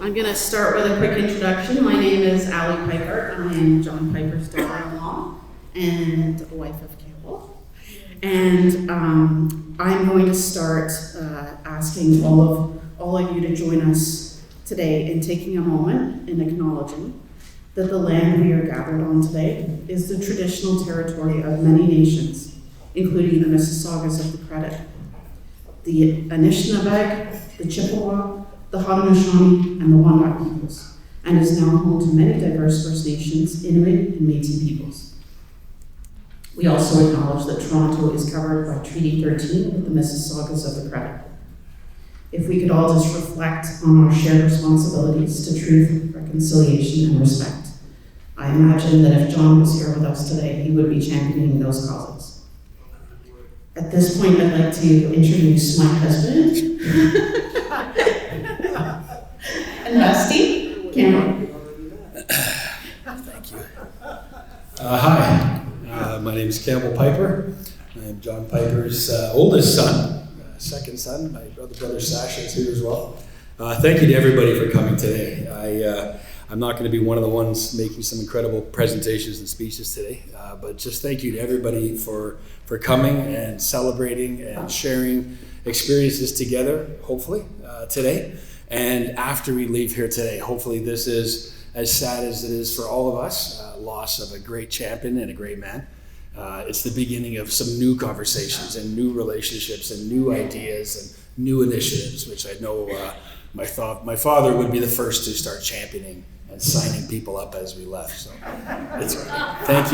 I'm going to start with a quick introduction. My name is Allie Piper. I am John Piper's daughter-in-law and wife of Campbell. And I'm going to start asking all of you to join us today in taking a moment and acknowledging that the land we are gathered on today is the traditional territory of many nations, including the Mississaugas of the Credit, the Anishinaabe, the Chippewa, the Haudenosaunee, and the Wendat peoples, and is now home to many diverse First Nations, Inuit, and Métis peoples. We also acknowledge that Toronto is covered by Treaty 13 with the Mississaugas of the Credit. If we could all just reflect on our shared responsibilities to truth, reconciliation, and respect, I imagine that if John was here with us today, he would be championing those causes. At this point, I'd like to introduce my husband, and Rusty, Cameron. Thank you. Hi, my name is Campbell Piper. I'm John Piper's oldest son, second son. My brother Sasha is here as well. Thank you to everybody for coming today. I'm not going to be one of the ones making some incredible presentations and speeches today, but just thank you to everybody for coming and celebrating and sharing experiences together, hopefully, today. And after we leave here today, hopefully this is as sad as it is for all of us, loss of a great champion and a great man. It's the beginning of some new conversations and new relationships and new ideas and new initiatives, which I know my father would be the first to start championing and signing people up as we left. So it's thank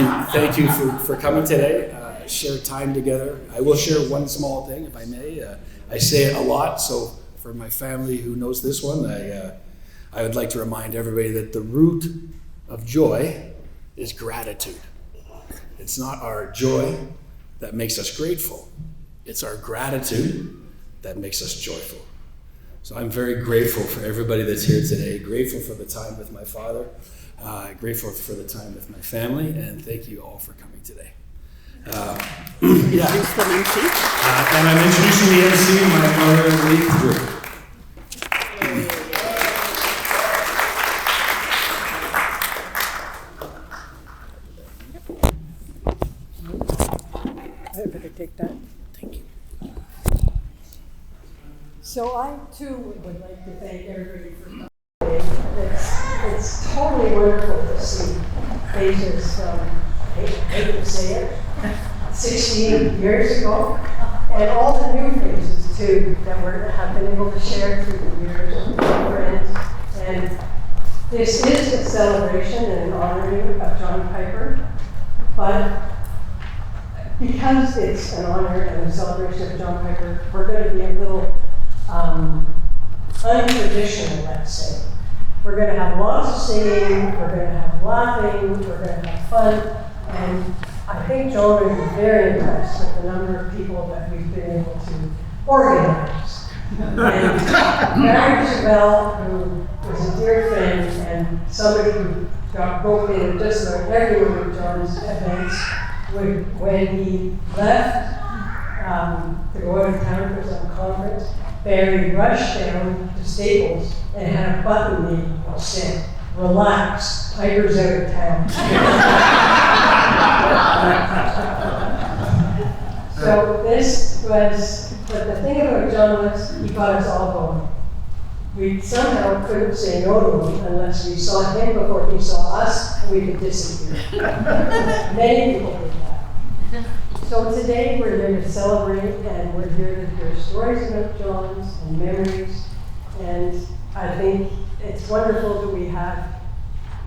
you for coming today. Share time together. I will share one small thing, if I may. I say it a lot, so for my family who knows this one, I would like to remind everybody that the root of joy is gratitude. It's not our joy that makes us grateful. It's our gratitude that makes us joyful. So I'm very grateful for everybody that's here today, grateful for the time with my father, grateful for the time with my family, and thank you all for coming today. And I'm introducing the MC, my brother, Lee Drew. I better take that. Thank you. So I too would like to thank everybody for coming today. It's totally wonderful to see faces from, I hate to say it, 16 years ago, and all the new faces too that have been able to share through the years with friends. And this is a celebration and an honoring of John Piper, but because it's an honor and a celebration of John Piper, we're going to be a little untraditional, let's say. We're going to have lots of singing, we're going to have laughing, we're going to have fun, and I think John would be very impressed with the number of people that we've been able to organize. And Mary Isabel, who is a dear friend and somebody who got roped in just about every one of John's events, when he left to go out of town for some conference, Barry rushed down to Staples and had a button made that said, "Relax, Piper's out of town." So this was, but the thing about John was he got us all going. We somehow couldn't say no to him unless we saw him before he saw us, and we could disappear. Many people did that. So today we're here to celebrate, and we're here to hear stories about John's and memories. And I think it's wonderful that we have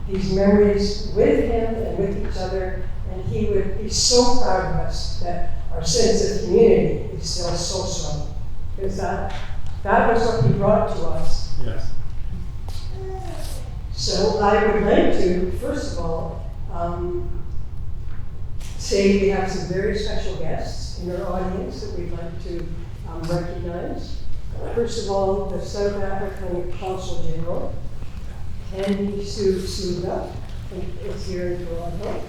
these memories with him and with each other. And he would be so proud of us that our sense of community is still so strong. Because that was what he brought to us. Yes. So I would like to, first of all, say we have some very special guests in our audience that we'd like to recognize. First of all, the South African Consul General, Andy Suda, is here in Toronto.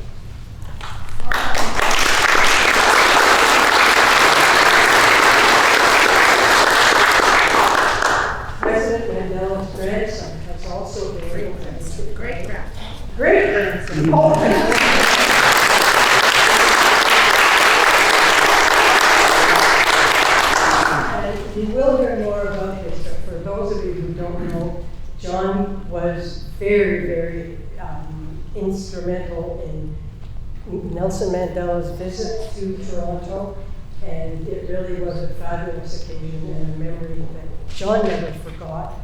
President Mandela's grandson, grandson has also been grandson. Great grandson. Great grandson. Oh, and you will hear more about this, but for those of you who don't know, John was very, very instrumental in Nelson Mandela's visit to Toronto, and it really was a fabulous occasion and a memory that John never forgot,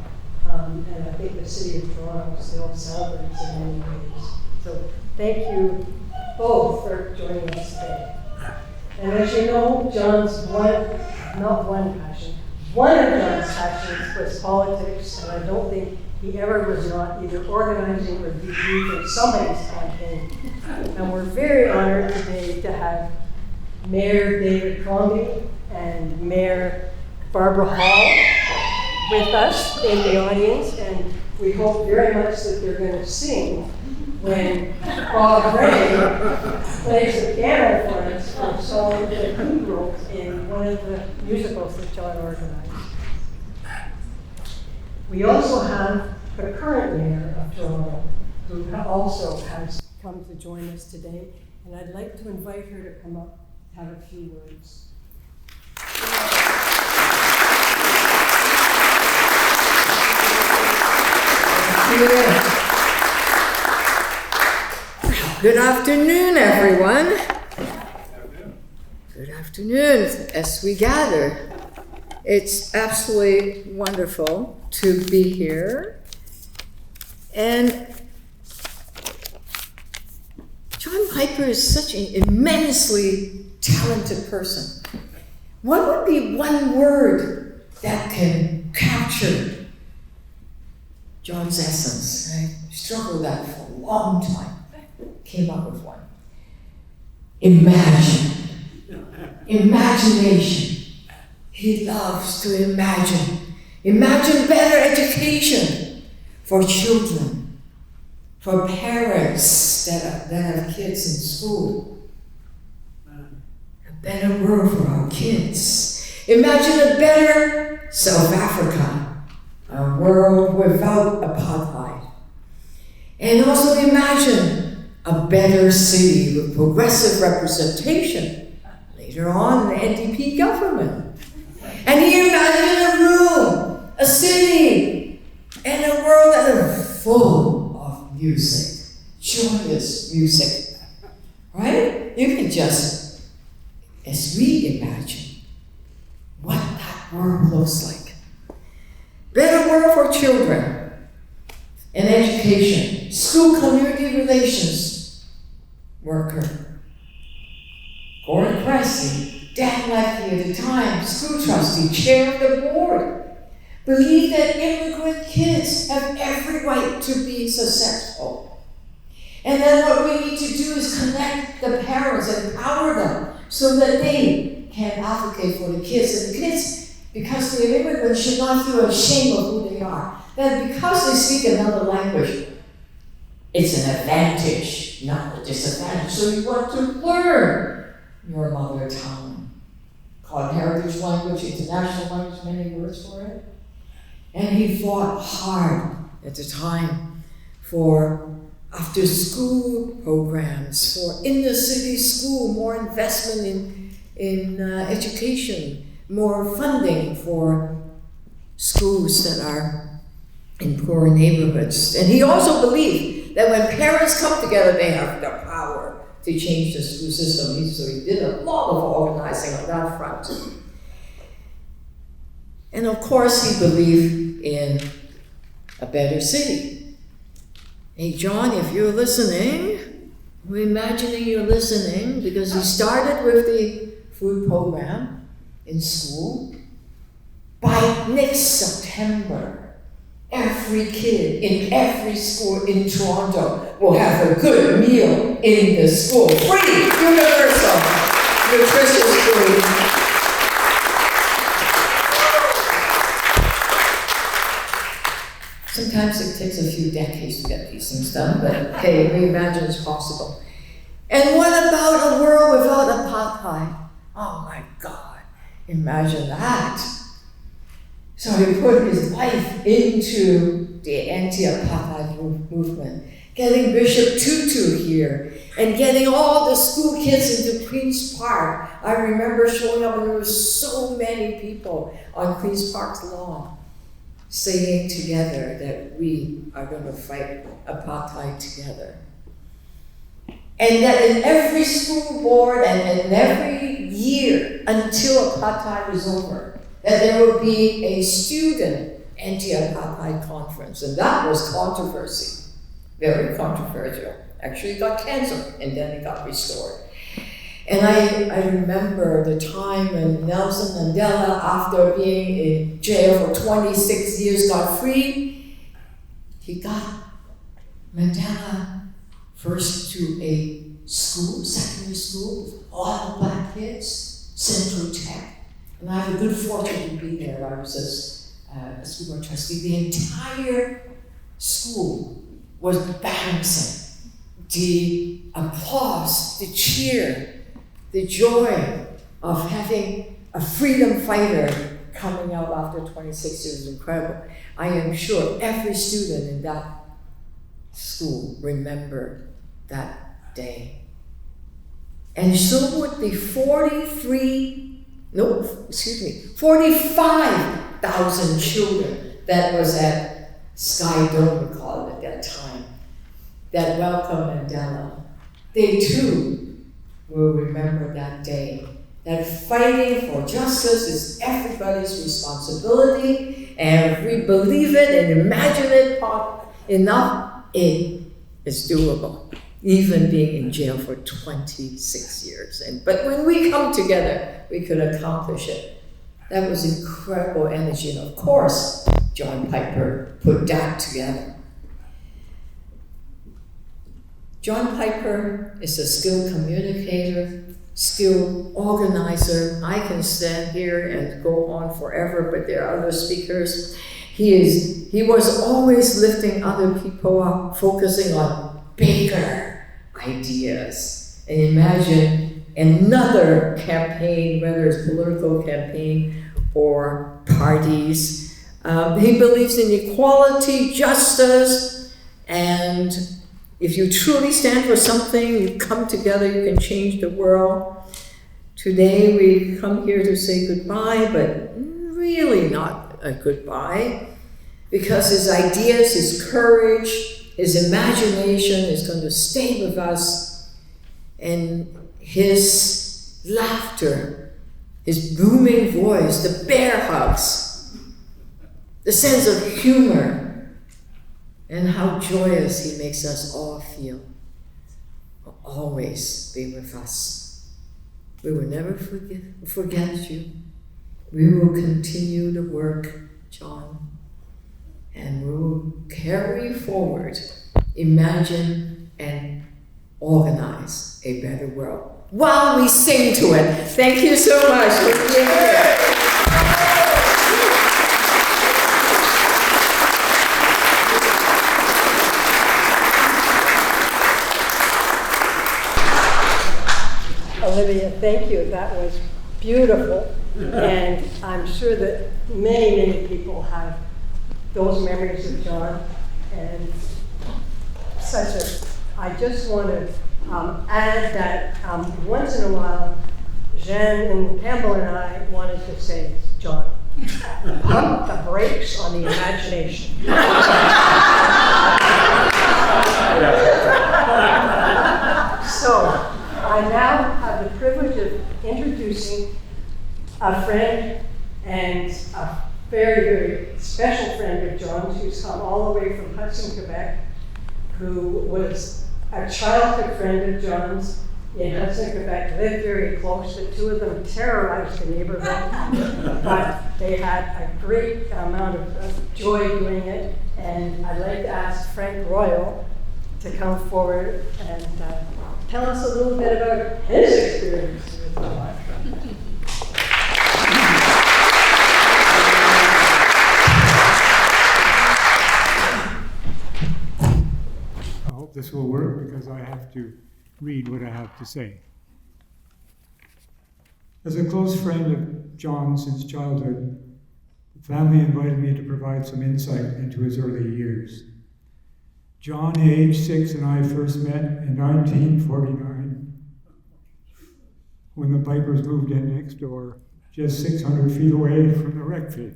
and I think the city of Toronto still celebrates in many ways. So thank you both for joining us today. And as you know, one of John's passions was politics, and I don't think he ever was not either organizing or debriefing somebody's campaign. And we're very honored today to have Mayor David Crombie and Mayor Barbara Hall with us in the audience, and we hope very much that they're going to sing when Bob Ray plays the piano for us for a song that he wrote in one of the musicals that John organized. We also have the current mayor of Toronto, who also has come to join us today, and I'd like to invite her to come up and have a few words. Good afternoon, everyone. Good afternoon as we gather. It's absolutely wonderful to be here. And John Piper is such an immensely talented person. What would be one word that can capture John's essence? I struggled with that for a long time. Came up with one. Imagine. Imagination. He loves to imagine. Imagine better education for children, for parents that have kids in school. A better world for our kids. Imagine a better South Africa, a world without apartheid. And also imagine a better city with progressive representation later on in the NDP government. And he imagined a room, a city, and a world that is full of music, joyous music. Right? You can just, as we imagine, what that world looks like. Better world for children and education, school community relations worker. Gordon Cressy, Dan Leckie at the time, school trustee, chair of the board, believed that immigrant kids have every right to be successful. And then what we need to do is connect the parents and empower them so that they can advocate for the kids. And the kids, because they're immigrants, should not feel ashamed of who they are. That because they speak another language, it's an advantage, not a disadvantage. So you want to learn your mother tongue. Called heritage language, international language, many words for it. And he fought hard at the time for after school programs, for inner city school, more investment in education, more funding for schools that are in poor neighborhoods. And he also believed that when parents come together, they have the power to change the school system. So he did a lot of organizing on that front. And of course, he believed in a better city. Hey, John, if you're listening, we're imagining you're listening because he started with the food program in school. By next September, every kid in every school in Toronto will have a good meal in the school. Free, universal, nutritious food. Sometimes it takes a few decades to get these things done, but hey, we imagine it's possible. And what about a world without apartheid? Oh my God, imagine that. So he put his life into the anti-apartheid movement, getting Bishop Tutu here, and getting all the school kids into Queen's Park. I remember showing up and there were so many people on Queen's Park's lawn saying together that we are going to fight apartheid together. And that in every school board and in every year until apartheid was over, that there would be a student anti-apartheid conference. And that was controversy, very controversial. Actually it got canceled and then it got restored. And I remember the time when Nelson Mandela, after being in jail for 26 years, got free. He got Mandela first to a school, secondary school, with all the black kids, Central Tech. And I have a good fortune to be there. I was a school board trustee. The entire school was bouncing. The applause, the cheer, the joy of having a freedom fighter coming out after 26 years is incredible. I am sure every student in that school remembered that day. And so would the 45,000 children that was at Sky Dome, we call it at that time, that welcomed Mandela. They too will remember that day. That fighting for justice is everybody's responsibility, and if we believe it and imagine it enough, it is doable. Even being in jail for 26 years. But when we come together, we could accomplish it. That was incredible energy, and of course, John Piper put that together. John Piper is a skilled communicator, skilled organizer. I can stand here and go on forever, but there are other speakers. He was always lifting other people up, focusing on bigger ideas. And imagine another campaign, whether it's political campaign or parties. He believes in equality, justice, and if you truly stand for something, you come together, you can change the world. Today we come here to say goodbye, but really not a goodbye, because his ideas, his courage, his imagination is going to stay with us, and his laughter, his booming voice, the bear hugs, the sense of humor, and how joyous he makes us all feel, will always be with us. We will never forget you. We will continue the work, John, and we will carry forward, imagine and organize a better world while we sing to it. Thank you so much for being here. Olivia, thank you. That was beautiful. And I'm sure that many, many people have those memories of John. And I just want to add that once in a while, Jean and Campbell and I wanted to say, John, pump the brakes on the imagination. So, I now have the privilege of introducing a friend and a very, very special friend of John's who's come all the way from Hudson, Quebec, who was a childhood friend of John's in Hudson, Quebec, lived very close. The two of them terrorized the neighborhood, but they had a great amount of joy doing it. And I'd like to ask Frank Royal to come forward and tell us a little bit about his experience with John. I hope this will work because I have to read what I have to say. As a close friend of John since childhood, the family invited me to provide some insight into his early years. John, age 6, and I first met in 1949 when the Pipers moved in next door, just 600 feet away from the rec field,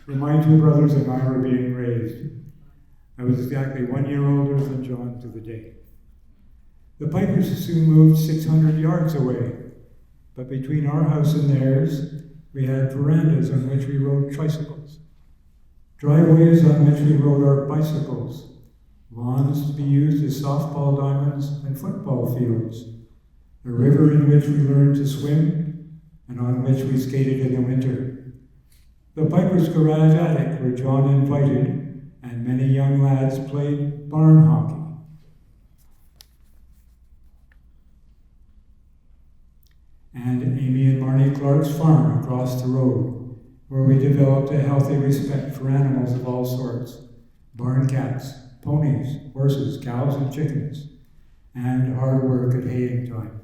where my two brothers and I were being raised. I was exactly 1 year older than John to the day. The Pipers soon moved 600 yards away, but between our house and theirs, we had verandas on which we rode tricycles, driveways on which we rode our bicycles, lawns to be used as softball diamonds and football fields, a river in which we learned to swim and on which we skated in the winter. The Piper's garage attic where John invited and many young lads played barn hockey. And Amy and Marnie Clark's farm across the road, where we developed a healthy respect for animals of all sorts, barn cats, ponies, horses, cows, and chickens, and hard work at haying time.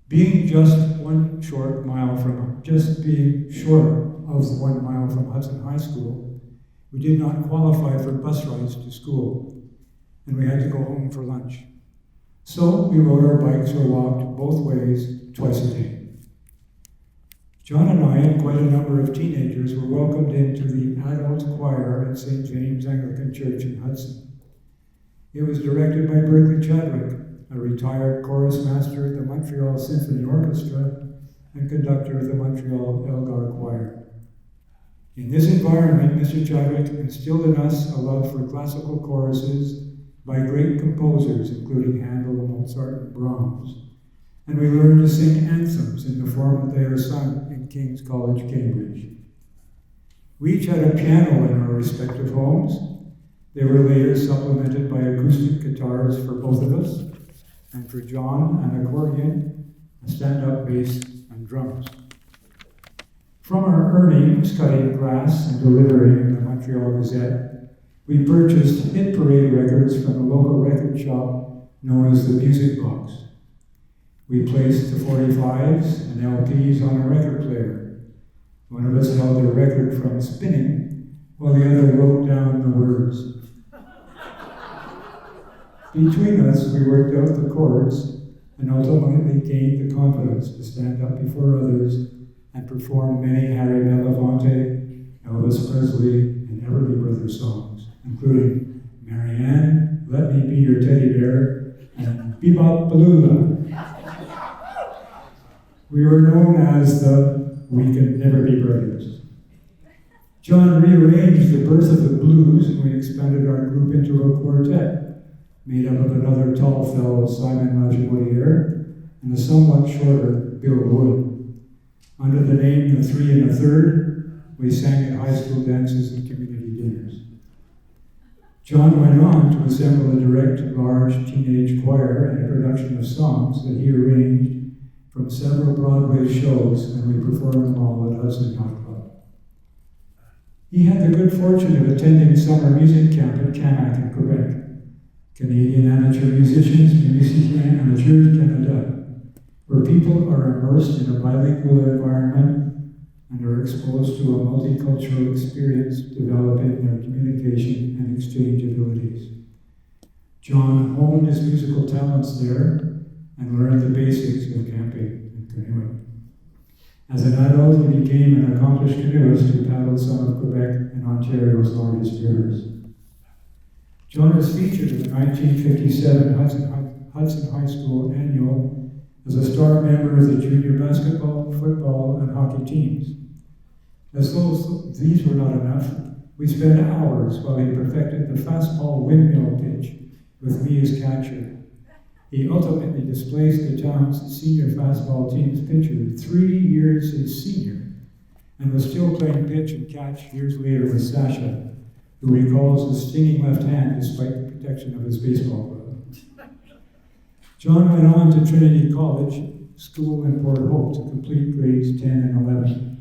Being just 1 short mile from Hudson High School, we did not qualify for bus rides to school, and we had to go home for lunch. So we rode our bikes or walked both ways twice a day. John and I and quite a number of teenagers were welcomed into the adult choir at St. James Anglican Church in Hudson. It was directed by Berkeley Chadwick, a retired chorus master at the Montreal Symphony Orchestra and conductor of the Montreal Elgar Choir. In this environment, Mr. Chadwick instilled in us a love for classical choruses by great composers, including Handel, Mozart, and Brahms. And we learned to sing anthems in the form that they are sung in King's College, Cambridge. We each had a piano in our respective homes. They were later supplemented by acoustic guitars for both of us, and for John, an accordion, a stand-up bass, and drums. From our earnings cutting glass and delivering the Montreal Gazette, we purchased hit parade records from a local record shop known as the Music Box. We placed the 45s and LPs on a record player. One of us held the record from spinning, while the other wrote down the words. Between us, we worked out the chords and ultimately gained the confidence to stand up before others and perform many Harry Belafonte, Elvis Presley, and Everly Brothers songs, including Marianne, Let Me Be Your Teddy Bear, and Bebop Balula. We were known as the We Can Never Be Brothers. John rearranged the birth of the blues, and we expanded our group into a quartet, made up of another tall fellow, Simon Lajoie, and a somewhat shorter Bill Wood. Under the name The 3 1/3, we sang at high school dances and community dinners. John went on to assemble and direct a large teenage choir and a production of songs that he arranged from several Broadway shows, and we performed them all at Hudson Yacht Club. He had the good fortune of attending summer music camp at Canac in Quebec, Canadian Amateur Musicians, Musiciens Amateurs Canada, where people are immersed in a bilingual environment and are exposed to a multicultural experience, developing their communication and exchange abilities. John honed his musical talents there and learned the basics of camping and canoeing. As an adult, he became an accomplished canoeist who paddled some of Quebec and Ontario's largest rivers. John was featured in the 1957 Hudson High School Annual as a star member of the junior basketball, football, and hockey teams. As though these were not enough, we spent hours while he perfected the fastball windmill pitch with me as catcher. He ultimately displaced the town's senior fastball team's pitcher 3 years his senior, and was still playing pitch and catch years later with Sasha, who recalls his stinging left hand despite the protection of his baseball glove. John went on to Trinity College School in Port Hope to complete grades 10 and 11,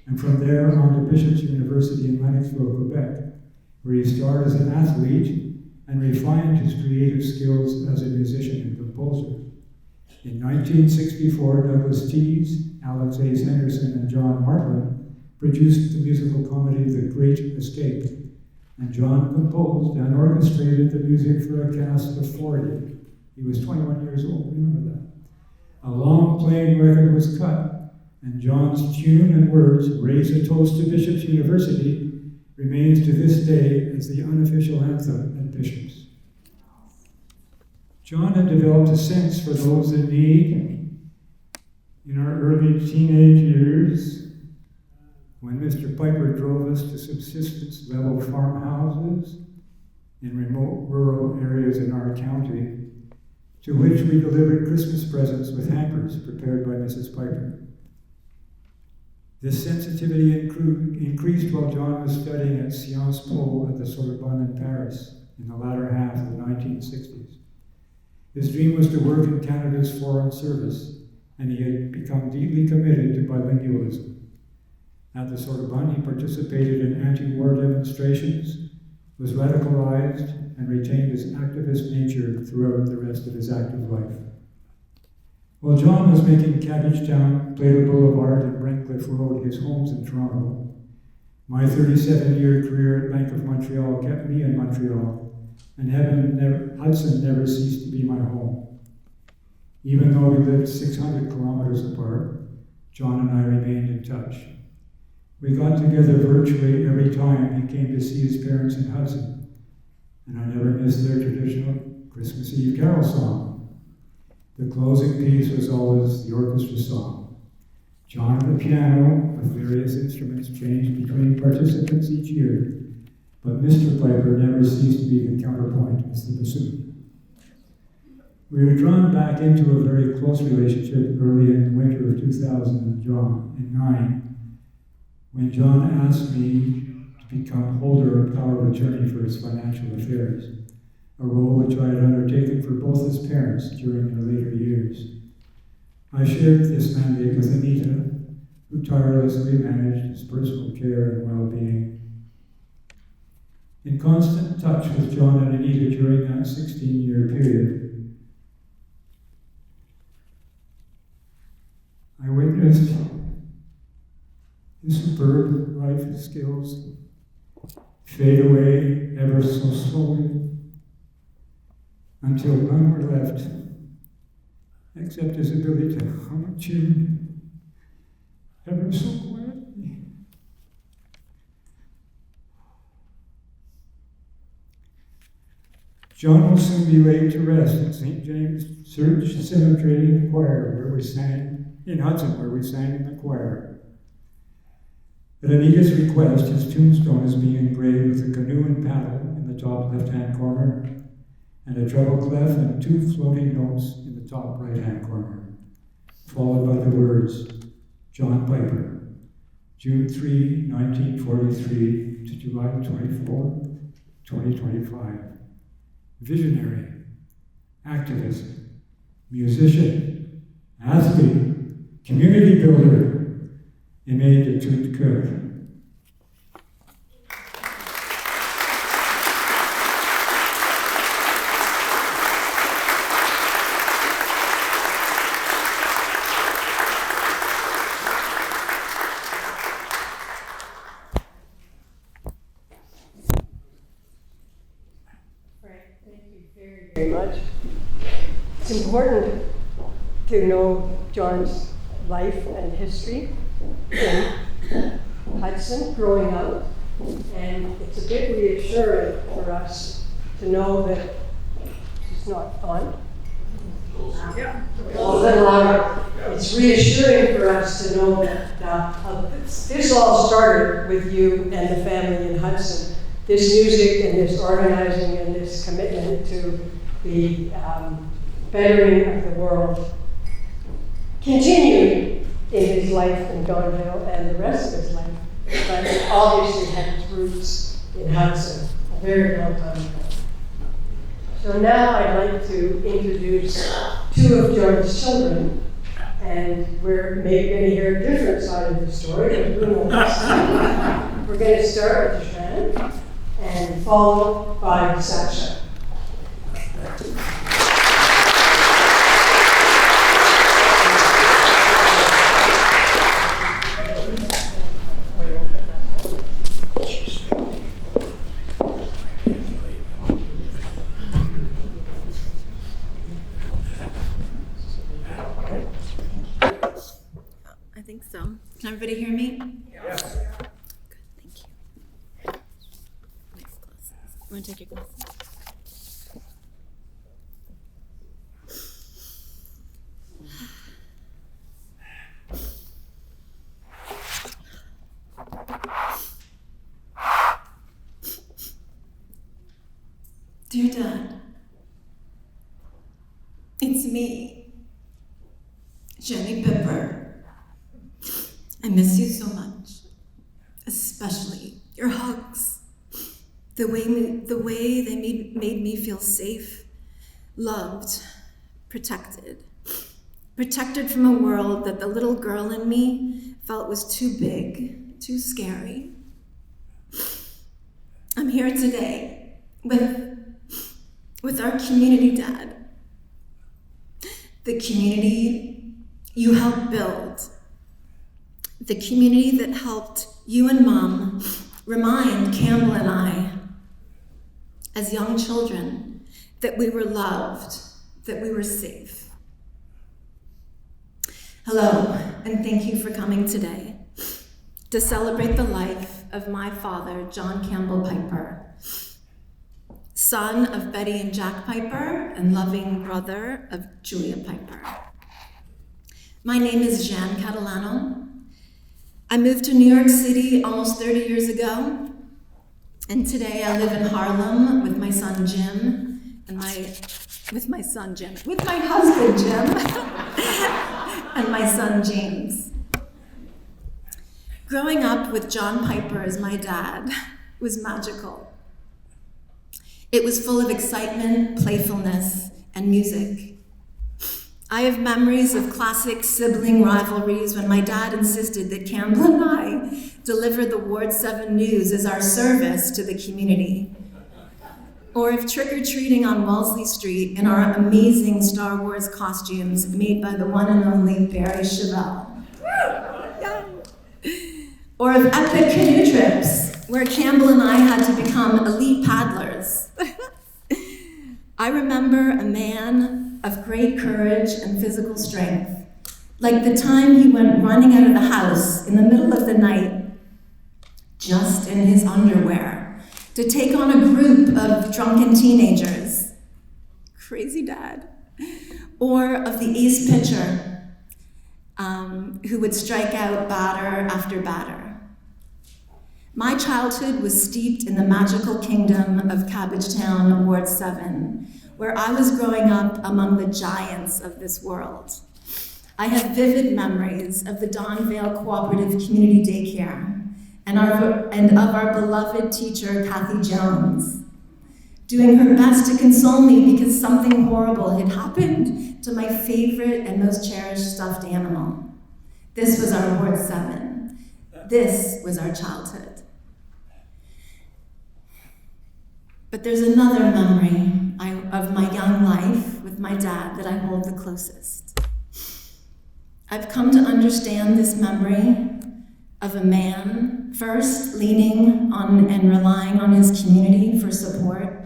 and from there on to Bishop's University in Lennoxville, Quebec, where he starred as an athlete and refined his creative skills as a musician and composer. In 1964, Douglas Tees, Alex Ace Henderson, and John Martland produced the musical comedy The Great Escape, and John composed and orchestrated the music for a cast of 40. He was 21 years old, remember that. A long playing record was cut, and John's tune and words, Raise a Toast to Bishop's University, remains to this day as the unofficial anthem at Bishop's. John had developed a sense for those in need in our early teenage years, when Mr. Piper drove us to subsistence-level farmhouses in remote rural areas in our county, to which we delivered Christmas presents with hampers prepared by Mrs. Piper. This sensitivity increased while John was studying at Sciences Po at the Sorbonne in Paris in the latter half of the 1960s. His dream was to work in Canada's Foreign Service, and he had become deeply committed to bilingualism. At the Sorbonne, he participated in anti-war demonstrations, was radicalized, and retained his activist nature throughout the rest of his active life. While John was making Cabbagetown, Plato Boulevard, and Brentcliffe Road his homes in Toronto, my 37-year career at Bank of Montreal kept me in Montreal, and Hudson never ceased to be my home. Even though we lived 600 kilometers apart, John and I remained in touch. We got together virtually every time he came to see his parents in Hudson, and I never missed their traditional Christmas Eve carol song. The closing piece was always the orchestra song. John at the piano, with various instruments, changed between participants each year, but Mr. Piper never ceased to be the counterpoint as the bassoon. We were drawn back into a very close relationship early in the winter of 2009, when John asked me to become holder of power of attorney for his financial affairs, a role which I had undertaken for both his parents during their later years. I shared this mandate with Anita, who tirelessly managed his personal care and well-being. In constant touch with John and Anita during that 16-year period, I witnessed his superb life skills fade away ever so slowly until none were left except his ability to hum a tune ever so quietly. John will soon be laid to rest at St. James Church Cemetery Choir, where we sang in Hudson, where we sang in the choir. At Anita's request, his tombstone is being engraved with a canoe and paddle in the top left-hand corner, and a treble clef and 2 floating notes in the top right-hand corner, followed by the words, John Piper, June 3, 1943 to July 24, 2025. Visionary, activist, musician, athlete, community builder, Aimé de tout cœur. Frank, thank you very, very much. It's important to know John's life and history in Hudson growing up, and it's a bit reassuring for us to know that she's not on. A little louder. It's reassuring for us to know that this all started with you and the family in Hudson. This music and this organizing and this commitment to the bettering of the world continued in his life in Donville and the rest of his life, but it obviously had its roots in Hudson a very long time ago. So now I'd like to introduce 2 of John's children, and we're maybe going to hear a different side of the story, but who knows. We're going to start with Jeanne, and followed by Sasha. So, can everybody hear me? Yeah. Good, thank you. Nice glasses. You want to take your glasses? Dear Dad, it's me, Jenny Pipper. I miss you so much, especially your hugs, the way they made me feel safe, loved, protected from a world that the little girl in me felt was too big, too scary. I'm here today with our community, Dad. The community you helped build. The community that helped you and Mom remind Campbell and I, as young children, that we were loved, that we were safe. Hello, and thank you for coming today to celebrate the life of my father, John Campbell Piper, son of Betty and Jack Piper and loving brother of Julia Piper. My name is Jeanne Catalano. I moved to New York City almost 30 years ago, and today I live in Harlem with my son Jim and with my husband Jim and my son James. Growing up with John Piper as my dad was magical. It was full of excitement, playfulness, and music. I have memories of classic sibling rivalries when my dad insisted that Campbell and I deliver the Ward 7 news as our service to the community. Or if trick-or-treating on Wellesley Street in our amazing Star Wars costumes made by the one and only Barry Chevelle. Or of epic canoe trips where Campbell and I had to become elite paddlers. I remember a man of great courage and physical strength, like the time he went running out of the house in the middle of the night, just in his underwear, to take on a group of drunken teenagers. Crazy dad. Or of the ace pitcher, who would strike out batter after batter. My childhood was steeped in the magical kingdom of Cabbagetown, Ward 7, where I was growing up among the giants of this world. I have vivid memories of the Don Vale Cooperative Community Daycare and of our beloved teacher, Kathy Jones, doing her best to console me because something horrible had happened to my favorite and most cherished stuffed animal. This was our Ward 7. This was our childhood. But there's another memory of my young life with my dad that I hold the closest. I've come to understand this memory of a man first leaning on and relying on his community for support,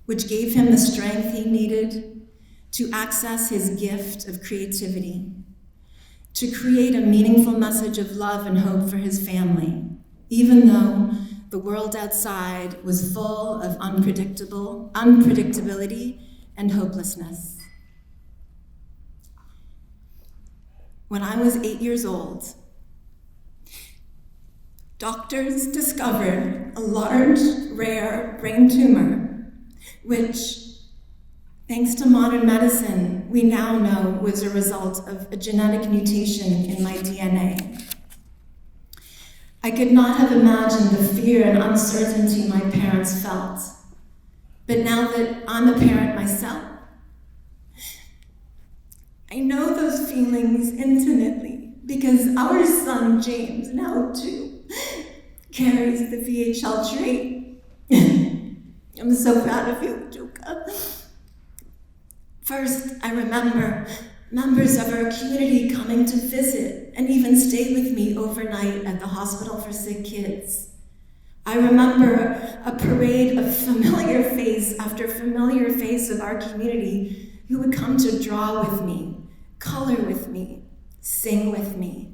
which gave him the strength he needed to access his gift of creativity, to create a meaningful message of love and hope for his family, even though the world outside was full of unpredictability and hopelessness. When I was 8 years old, doctors discovered a large, rare brain tumor, which, thanks to modern medicine, we now know was a result of a genetic mutation in my DNA. I could not have imagined the fear and uncertainty my parents felt. But now that I'm a parent myself, I know those feelings intimately because our son, James, now 2, carries the VHL trait. I'm so proud of you, Joka. First, I remember members of our community coming to visit and even stay with me overnight at the hospital for sick kids. I remember a parade of familiar face after familiar face of our community who would come to draw with me, color with me, sing with me,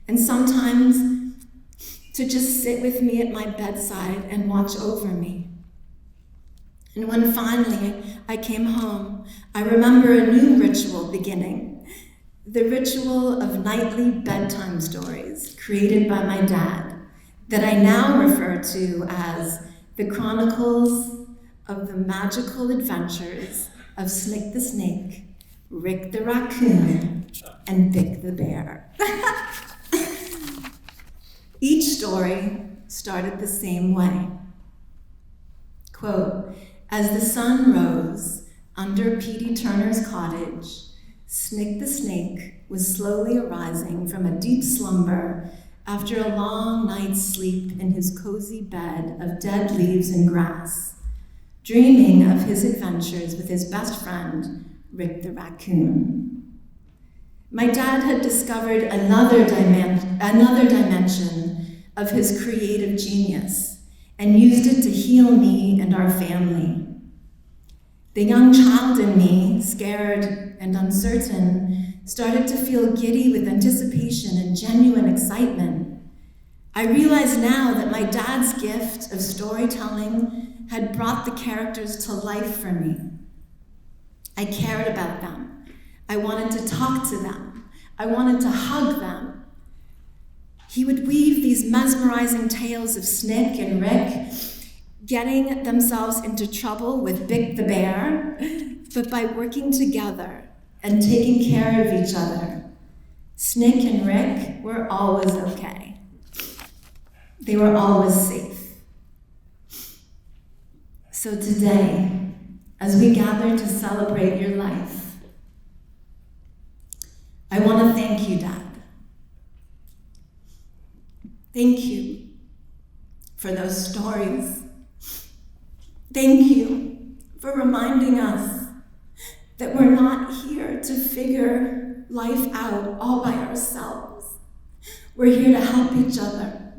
and sometimes to just sit with me at my bedside and watch over me. And when finally I came home, I remember a new ritual beginning, the ritual of nightly bedtime stories created by my dad that I now refer to as the Chronicles of the Magical Adventures of Snick the Snake, Rick the Raccoon, and Bick the Bear. Each story started the same way. Quote, "As the sun rose under Petey Turner's cottage, Snick the Snake was slowly arising from a deep slumber after a long night's sleep in his cozy bed of dead leaves and grass, dreaming of his adventures with his best friend, Rick the Raccoon." My dad had discovered another dimension of his creative genius and used it to heal me and our family. The young child in me, scared and uncertain, started to feel giddy with anticipation and genuine excitement. I realize now that my dad's gift of storytelling had brought the characters to life for me. I cared about them. I wanted to talk to them. I wanted to hug them. He would weave these mesmerizing tales of Snick and Rick getting themselves into trouble with Bick the Bear, but by working together and taking care of each other, Snick and Rick were always okay. They were always safe. So today, as we gather to celebrate your life, I want to thank you, Dad. Thank you for those stories. Thank you for reminding us that we're not here to figure life out all by ourselves. We're here to help each other,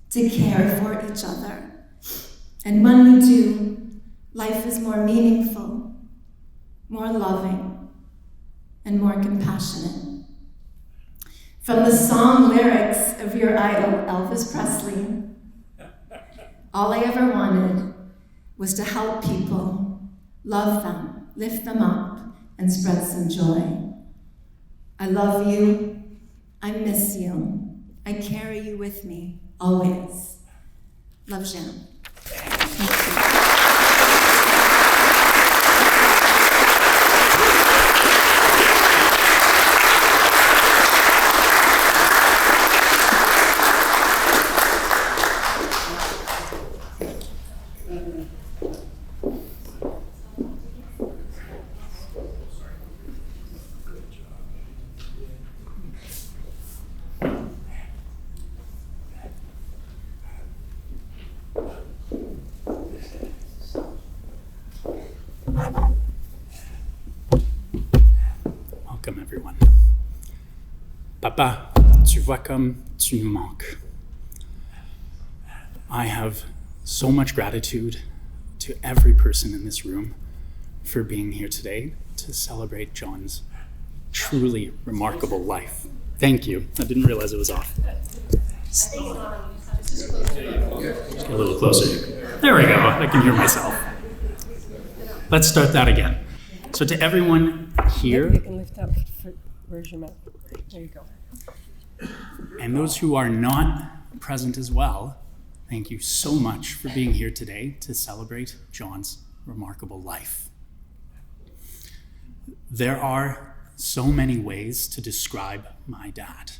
to care for each other. And when we do, life is more meaningful, more loving, and more compassionate. From the song lyrics of your idol, Elvis Presley, all I ever wanted was to help people, love them, lift them up, and spread some joy. I love you. I miss you. I carry you with me, always. Love, Jean. Welcome, everyone. Papa, tu vois comme tu nous manques. I have so much gratitude to every person in this room for being here today to celebrate John's truly remarkable life. Thank you. I didn't realize it was off. Just get a little closer. There we go. I can hear myself. Let's start that again. So to everyone here, You can lift up. Where's your mouth? There you go. and those who are not present as well, thank you so much for being here today to celebrate John's remarkable life. There are so many ways to describe my dad.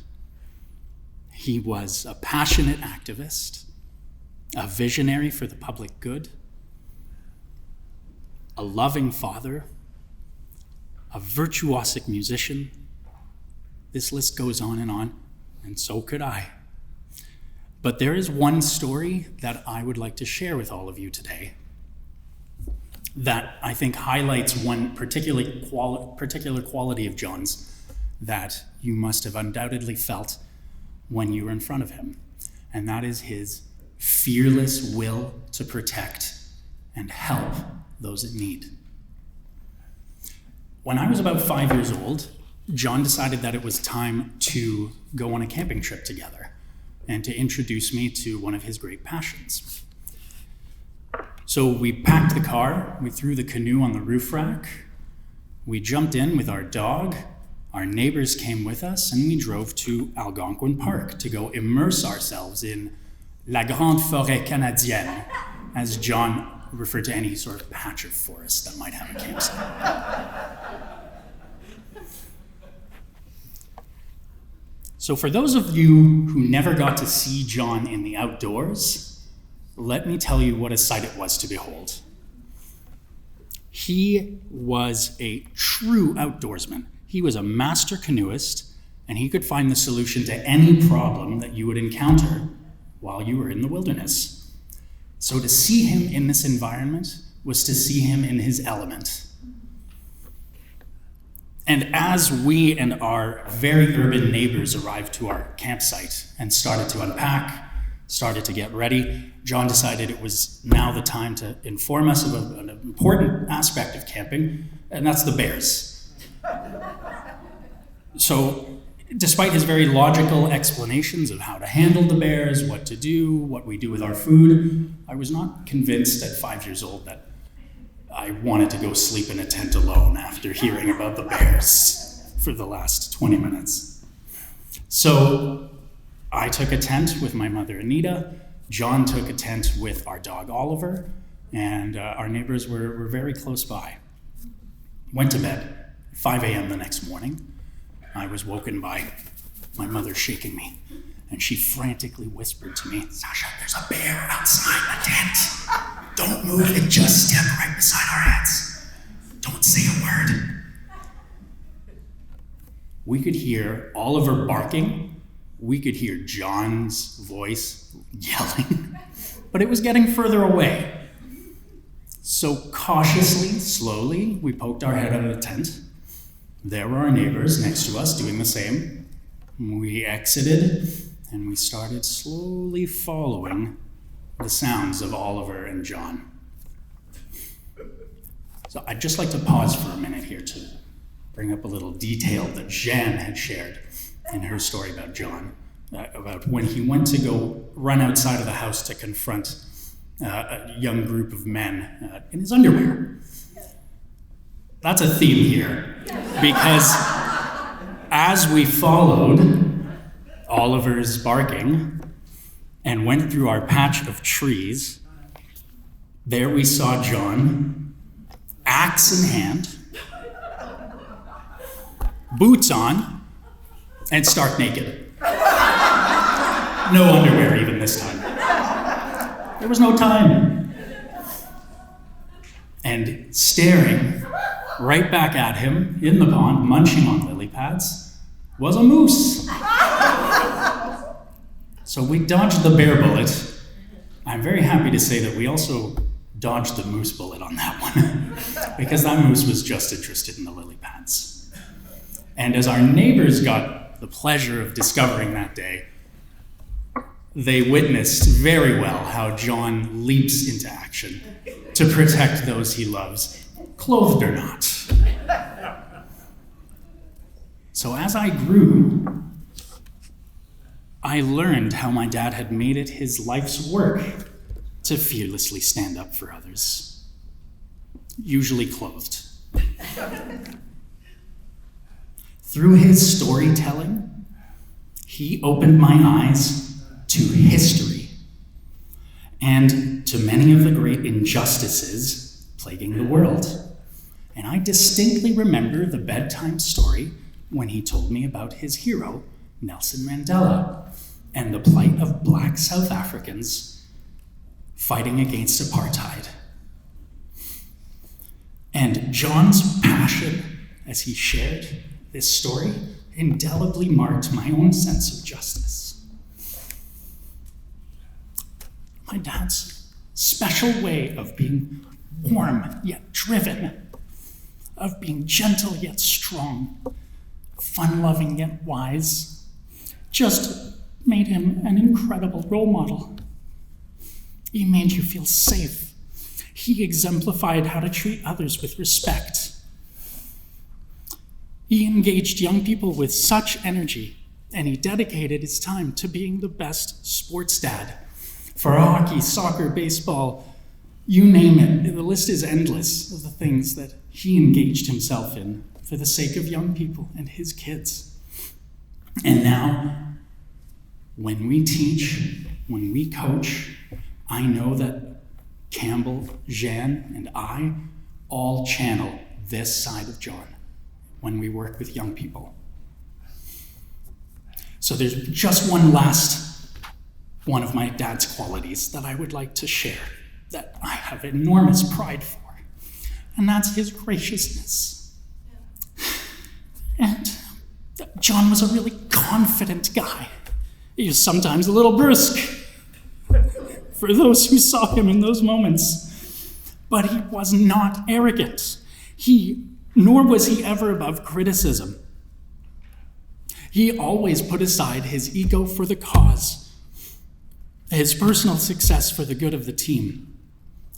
He was a passionate activist, a visionary for the public good, a loving father, a virtuosic musician. This list goes on, and so could I. But there is one story that I would like to share with all of you today that I think highlights one particular quality of John's that you must have undoubtedly felt when you were in front of him, and that is his fearless will to protect and help those in need. When I was about 5 years old, John decided that it was time to go on a camping trip together and to introduce me to one of his great passions. So we packed the car, we threw the canoe on the roof rack, we jumped in with our dog, our neighbors came with us, and we drove to Algonquin Park to go immerse ourselves in La Grande Forêt Canadienne, as John referred to any sort of patch of forest that might have a campsite. So for those of you who never got to see John in the outdoors, let me tell you what a sight it was to behold. He was a true outdoorsman. He was a master canoeist, and he could find the solution to any problem that you would encounter while you were in the wilderness. So to see him in this environment was to see him in his element. And as we and our very urban neighbors arrived to our campsite and started to unpack, started to get ready, John decided it was now the time to inform us of an important aspect of camping, and that's the bears. So, despite his very logical explanations of how to handle the bears, what to do, what we do with our food, I was not convinced at 5 years old that I wanted to go sleep in a tent alone after hearing about the bears for the last 20 minutes. So I took a tent with my mother, Anita. John took a tent with our dog, Oliver, and our neighbors were very close by. Went to bed, 5 a.m. the next morning. I was woken by my mother shaking me, and she frantically whispered to me, "Sasha, there's a bear outside the tent. Don't move, it just stepped right beside our heads. Don't say a word." We could hear Oliver barking. We could hear John's voice yelling, but it was getting further away. So cautiously, slowly, we poked our head out of the tent. There were our neighbors next to us doing the same. We exited, and we started slowly following the sounds of Oliver and John. So I'd just like to pause for a minute here to bring up a little detail that Jeanne had shared in her story about John, about when he went to go run outside of the house to confront a young group of men in his underwear. That's a theme here, because as we followed Oliver's barking and went through our patch of trees, there we saw John, axe in hand, boots on, and stark naked. No underwear even this time. There was no time. And staring right back at him in the pond, munching on lily pads, was a moose. So we dodged the bear bullet. I'm very happy to say that we also dodged the moose bullet on that one, because that moose was just interested in the lily pads. And as our neighbors got the pleasure of discovering that day, they witnessed very well how John leaps into action to protect those he loves, clothed or not. So as I grew, I learned how my dad had made it his life's work to fearlessly stand up for others, usually clothed. Through his storytelling, he opened my eyes to history and to many of the great injustices plaguing the world. And I distinctly remember the bedtime story when he told me about his hero, Nelson Mandela, and the plight of Black South Africans fighting against apartheid. And John's passion as he shared this story indelibly marked my own sense of justice. My dad's special way of being warm yet driven, of being gentle yet strong, fun-loving yet wise, just made him an incredible role model. He made you feel safe. He exemplified how to treat others with respect. He engaged young people with such energy, and he dedicated his time to being the best sports dad. For hockey, soccer, baseball, you name it, the list is endless of the things that he engaged himself in for the sake of young people and his kids. And now, when we teach, when we coach, I know that Campbell, Jeanne, and I all channel this side of John when we work with young people. So there's just one last one of my dad's qualities that I would like to share that I have enormous pride for, and that's his graciousness. And John was a really confident guy. He was sometimes a little brusque for those who saw him in those moments, but he was not arrogant. Nor was he ever above criticism. He always put aside his ego for the cause, his personal success for the good of the team.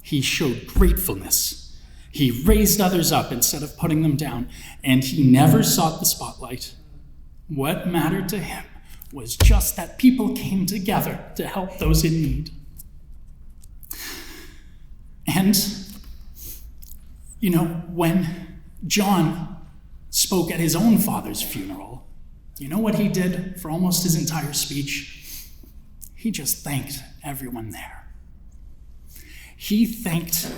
He showed gratefulness. He raised others up instead of putting them down, and he never sought the spotlight. What mattered to him was just that people came together to help those in need. And, when John spoke at his own father's funeral, you know what he did for almost his entire speech? He just thanked everyone there. He thanked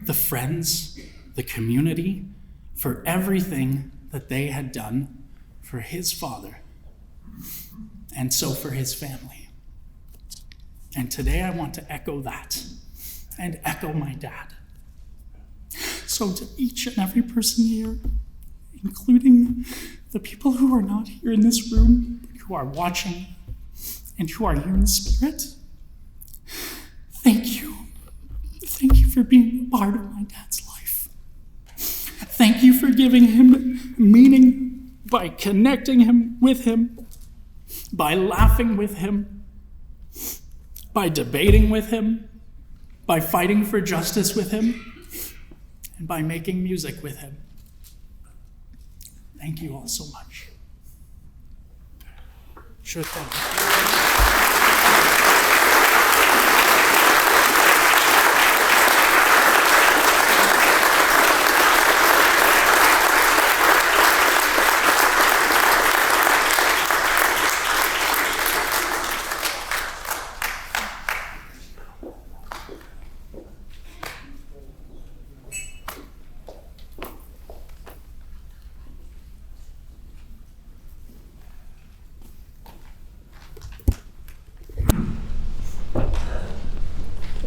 the friends, the community, for everything that they had done for his father, and so for his family. And today I want to echo that, and echo my dad. So to each and every person here, including the people who are not here in this room, but who are watching and who are here in spirit, thank you. Thank you for being a part of my dad's life. Thank you for giving him meaning by connecting him with him, by laughing with him, by debating with him, by fighting for justice with him, and by making music with him. Thank you all so much. Sure thing.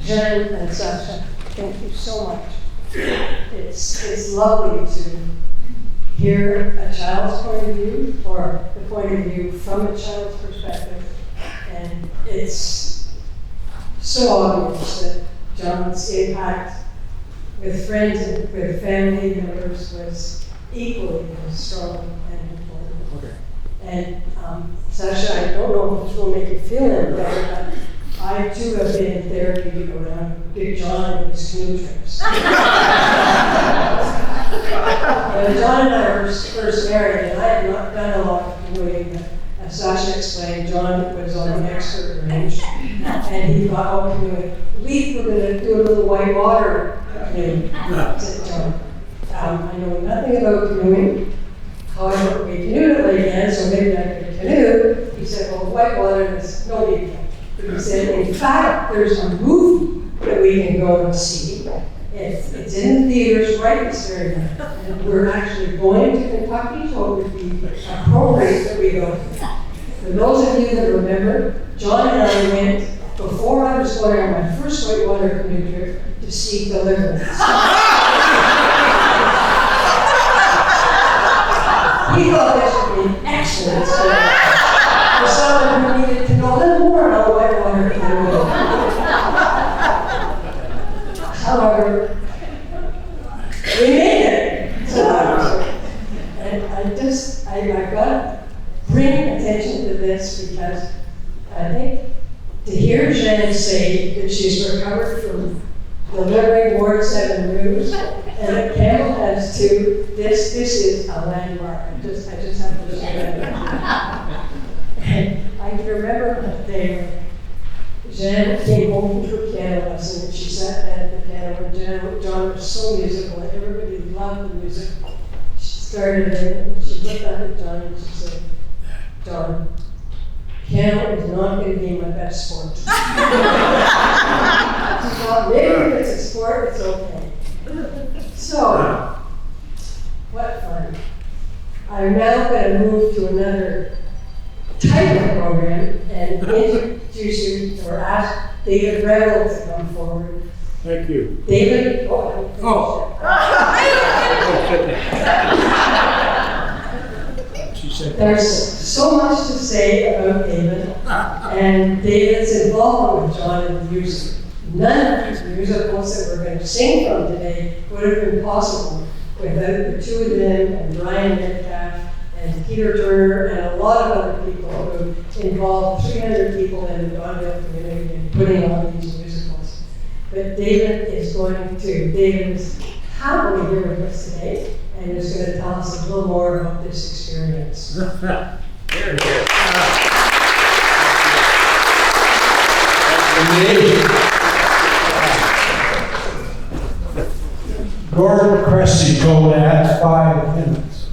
Jen and Sasha, thank you so much. It's lovely to hear a child's point of view, or the point of view from a child's perspective. And it's so obvious that John's impact with friends and with family members was equally as strong and important. Okay. And Sasha, I don't know if this will make you feel any better, but I too have been in therapy to go down Big John and his canoe trips. When John and I were first married, and I had not done a lot of canoeing, as Sasha explained, John was on the expert range, and he thought, oh, canoeing. We were going to do a little white water canoe, said John. I know nothing about canoeing. However, we canoed at Lake Anne, so maybe I could canoe. He said, well, white water is no big deal. He said, in fact, there's a movie that we can go and see. It's in the theaters right this very night. And we're actually going to Kentucky, so it would be appropriate that we go. For those of you that remember, John and I went, before I was going on my first whitewater canoe trip, to see Deliverance. We thought this would be excellent. For someone who needed to know a little more about whitewater canoeing. However, we made it. And I got to bring attention to this because I think to hear Jen say that she's recovered from delivering Ward 7 news and that Campbell has to this. This is a landmark. I just have to look at it. And I can remember that day when Jan came home from her piano lesson and she sat down at the piano and John was so musical and everybody loved the music. She started it and she looked up at John and she said, John, piano is not going to be my best sport. She thought maybe if it's a sport, it's okay. So, what fun. I'm now going to move to another type of program and introduce you or ask David Reynolds to come forward. Thank you. David, She said, There's so much to say about David and David's involvement with John in the music. None of these musicals that we're going to sing from today would have been possible without the two of them and Brian Metcalf and Peter Turner and a lot of other people who involved 300 people in the Donville community in putting on these musicals. But David is happily here with us today and is going to tell us a little more about this experience. Gordon Cressy told at 5 minutes.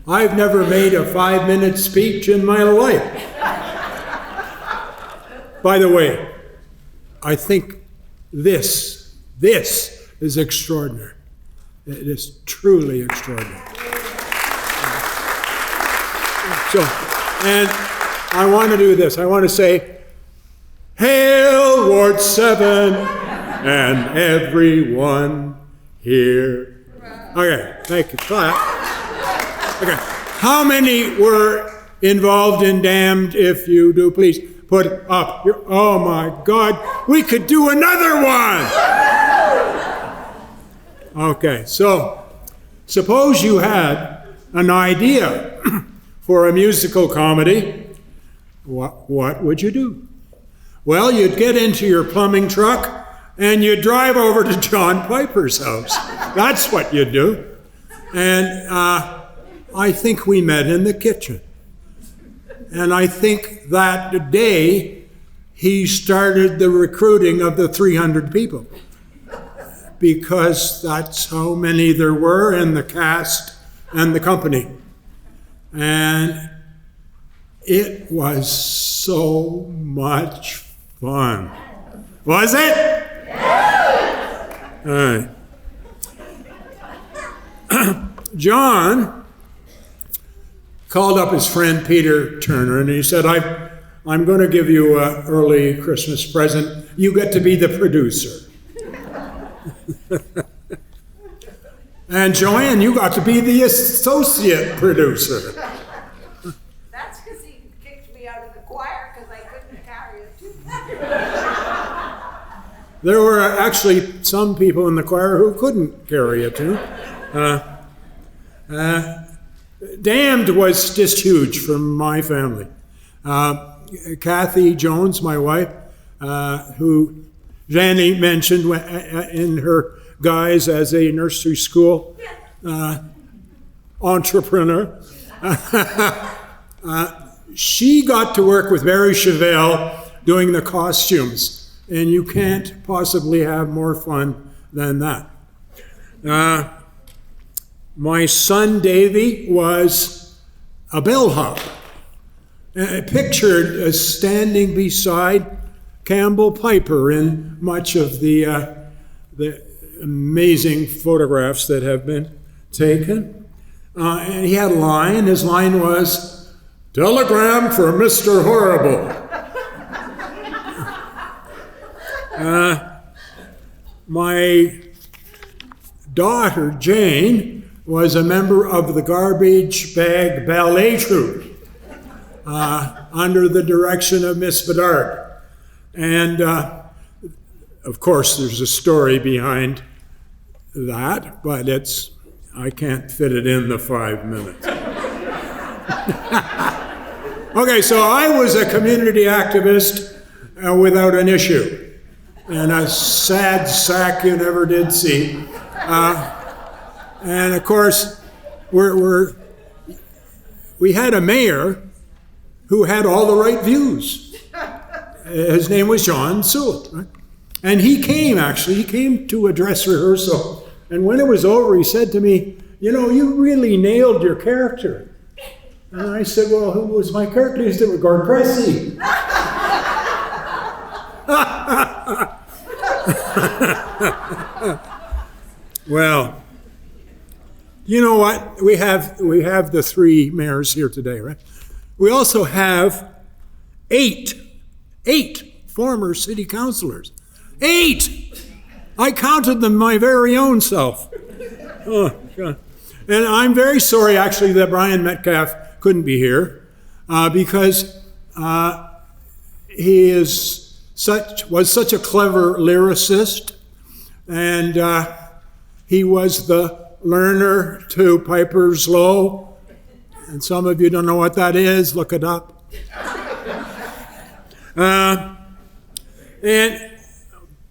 I've never made a 5-minute speech in my life. By the way, I think this is extraordinary. It is truly extraordinary. So, and I want to do this. I want to say, Hail Ward 7 and everyone here. Okay, thank you. Clap. Okay, how many were involved in Damned? If you do, please put up your, oh my God, we could do another one. Okay, so suppose you had an idea for a musical comedy. What would you do? Well, you'd get into your plumbing truck and you'd drive over to John Piper's house. That's what you'd do. And I think we met in the kitchen. And I think that day he started the recruiting of the 300 people, because that's how many there were in the cast and the company. And it was so much fun. Was it? Yes! All right. John called up his friend Peter Turner and he said, I'm going to give you an early Christmas present. You get to be the producer. And Joanne, you got to be the associate producer. That's because he kicked me out of the choir because I couldn't carry a tune. There were actually some people in the choir who couldn't carry a tune. Damned was just huge for my family. Kathy Jones, my wife, who Janny mentioned in her guise as a nursery school entrepreneur, she got to work with Barry Chevelle doing the costumes, and you can't possibly have more fun than that. My son Davy was a bellhop, pictured as standing beside Campbell Piper in much of the amazing photographs that have been taken. And he had a line. His line was, "Telegram for Mr. Horrible." My daughter Jane was a member of the Garbage Bag Ballet Troupe under the direction of Miss Bedard. And of course, there's a story behind that, but I can't fit it in the 5 minutes. Okay, so I was a community activist without an issue, and a sad sack you never did see. And of course, we had a mayor who had all the right views. His name was John Sewell, right? And he came to a dress rehearsal. And when it was over, he said to me, you know, you really nailed your character. And I said, well, who was my character? He said, Gord Cressy. Well, you know what? We have the three mayors here today, right? We also have eight former city councilors. 8! I counted them my very own self. Oh, God. And I'm very sorry, actually, that Brian Metcalf couldn't be here because he was such a clever lyricist, and he was the learner to Piper's Low. And some of you don't know what that is. Look it up. And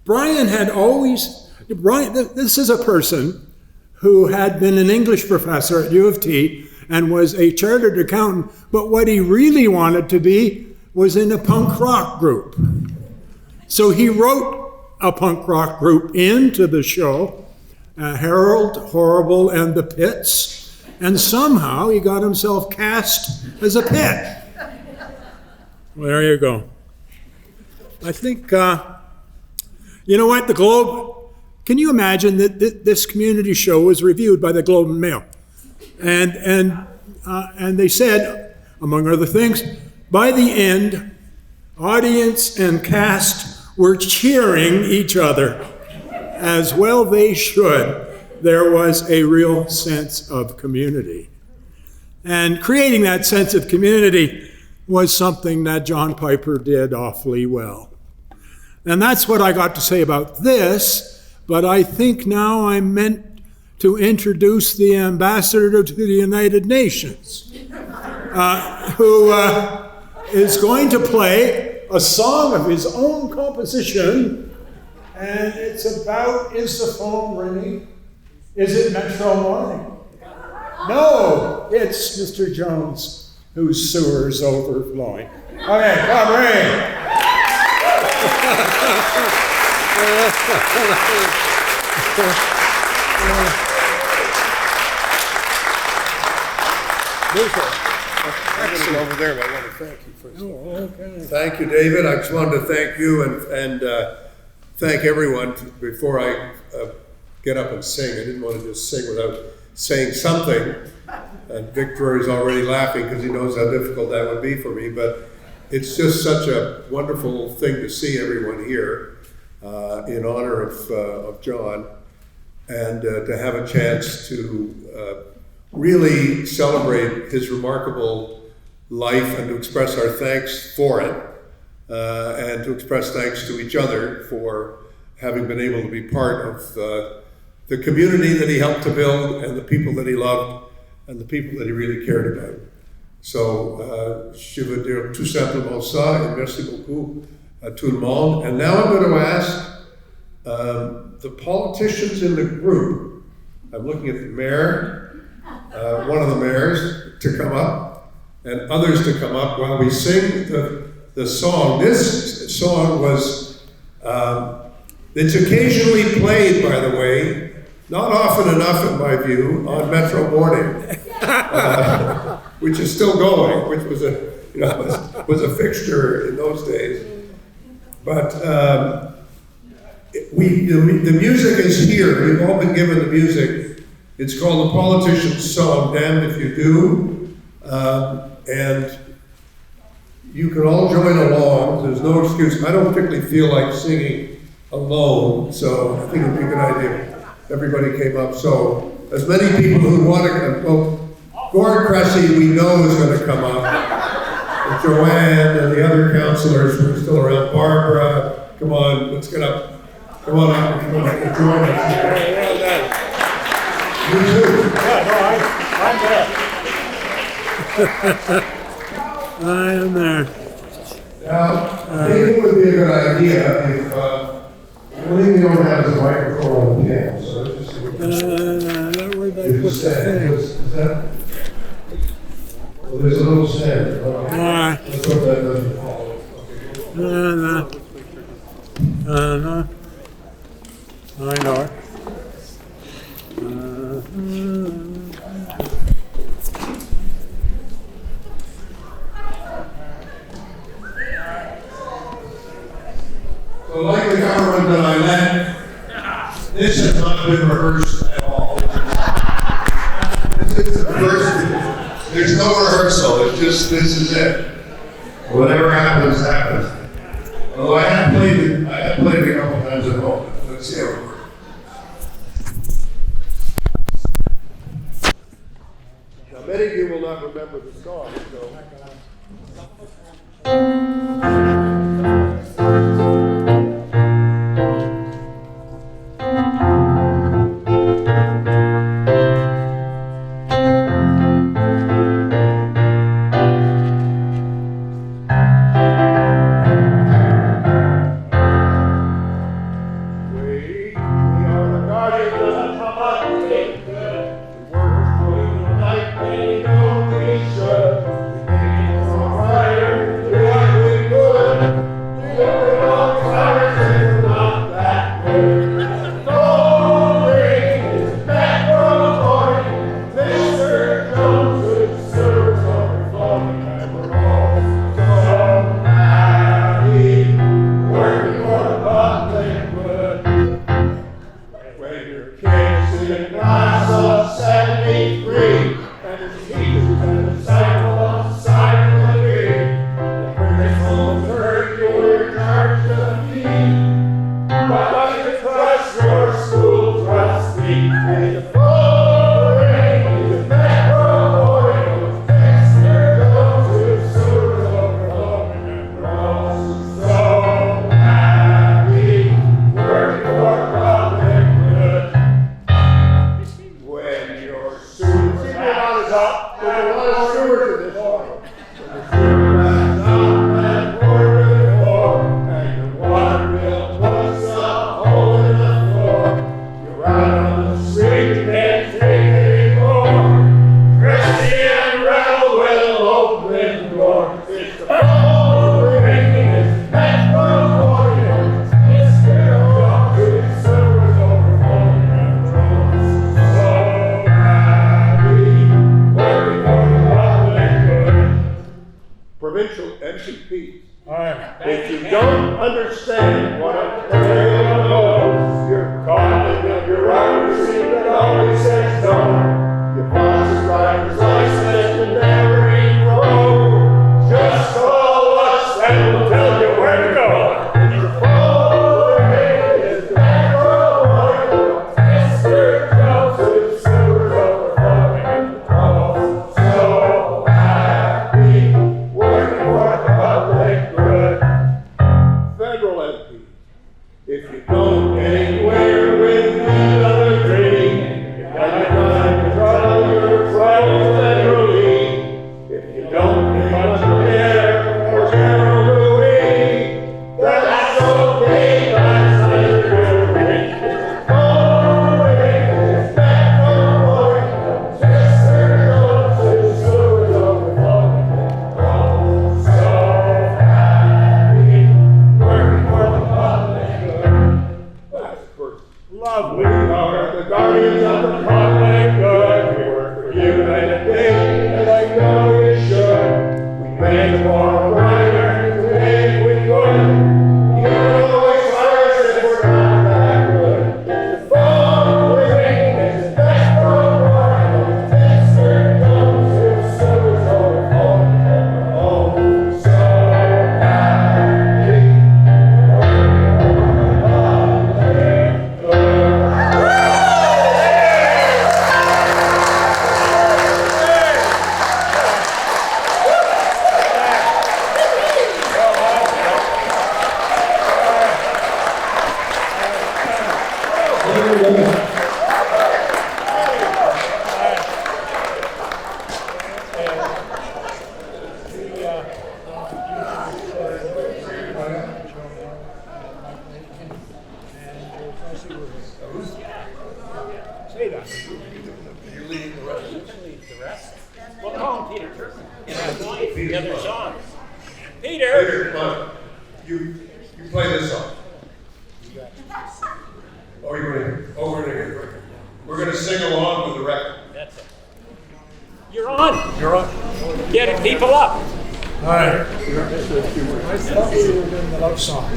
Brian had always, this is a person who had been an English professor at U of T and was a chartered accountant, but what he really wanted to be was in a punk rock group. So he wrote a punk rock group into the show, Harold, Horrible, and the Pits, and somehow he got himself cast as a pit. Well, there you go. I think, you know what, the Globe, can you imagine that this community show was reviewed by the Globe and Mail? And they said, among other things, by the end, audience and cast were cheering each other, as well they should. There was a real sense of community. And creating that sense of community was something that John Piper did awfully well. And that's what I got to say about this, but I think now I'm meant to introduce the ambassador to the United Nations, who is going to play a song of his own composition, and it's about, is the phone ringing? Is it Metro Morning? No, it's Mr. Jones, whose sewer's overflowing. Okay, come ring. Over there, but I want to thank you first. Oh, okay. Thank you, David. I just wanted to thank you and thank everyone before I get up and sing. I didn't want to just sing without saying something. And Victor is already laughing because he knows how difficult that would be for me. But it's just such a wonderful thing to see everyone here in honor of John, and to have a chance to really celebrate his remarkable life and to express our thanks for it, and to express thanks to each other for having been able to be part of the community that he helped to build, and the people that he loved, and the people that he really cared about. So, je veux dire tout simplement ça, et merci beaucoup à tout le monde. And now I'm going to ask the politicians in the group, I'm looking at the mayor, one of the mayors, to come up, and others to come up while we sing the song. This song was, it's occasionally played, by the way, not often enough in my view, on Metro Morning, which is still going, which was a fixture in those days. But the music is here. We've all been given the music. It's called The Politician's Song, Damned If You Do. And you can all join along. There's no excuse. I don't particularly feel like singing alone, so I think it would be a good idea if everybody came up. So as many people who want to come, well, Gord Cressy we know is going to come up. And Joanne and the other councillors who are still around. Barbara, come on, let's get up. Come on up and join us. You too. I am there. Now, I think it would be a good idea if, I believe we don't have the microphone on the panel, so just, if put the stand. thing. Is that? Well, there's a little stand. Okay. Alright. Let's hope that doesn't fall. No. I know it. So like the government that I led, this has not been rehearsed at all. This is the first, there's no rehearsal, it's just, this is it. Whatever happens, happens. Although I have played it a couple times at home. Let's see how it works. Now, many of you will not remember the song, so. If you don't understand what a trail knows, you're caught in a bureaucracy that always says no. Your boss's driver's license and never even road. Just call us and we'll tell you where to go. It's your phone, it's the macro, Mr. Joseph Seward overflowing in the trouble. So happy, working for the public good. Federal MPs, if you don't get anywhere with another dream, you got time to try your troubles federally. If you don't think much of care or General Louis, that's okay, that's not good. It's boring, it's back on board, Mr. Joseph Seward overflowing in the trouble. So happy, working for the public good. That's first. Lovely are the guardians of the public good. We work for you night and day, as I know you should. We make tomorrow brighter today we could. You always fire if we're not that good. It's the phone ring, it's the back door wide. Mr. Joseph Seward's overflowing in the home. So happy, working for the public good. You leave Peter, other come on. song. Peter, come on. You play this song. Oh, we're gonna sing along with the record. That's it. You're on. You're on. Get people up. All right. The love song.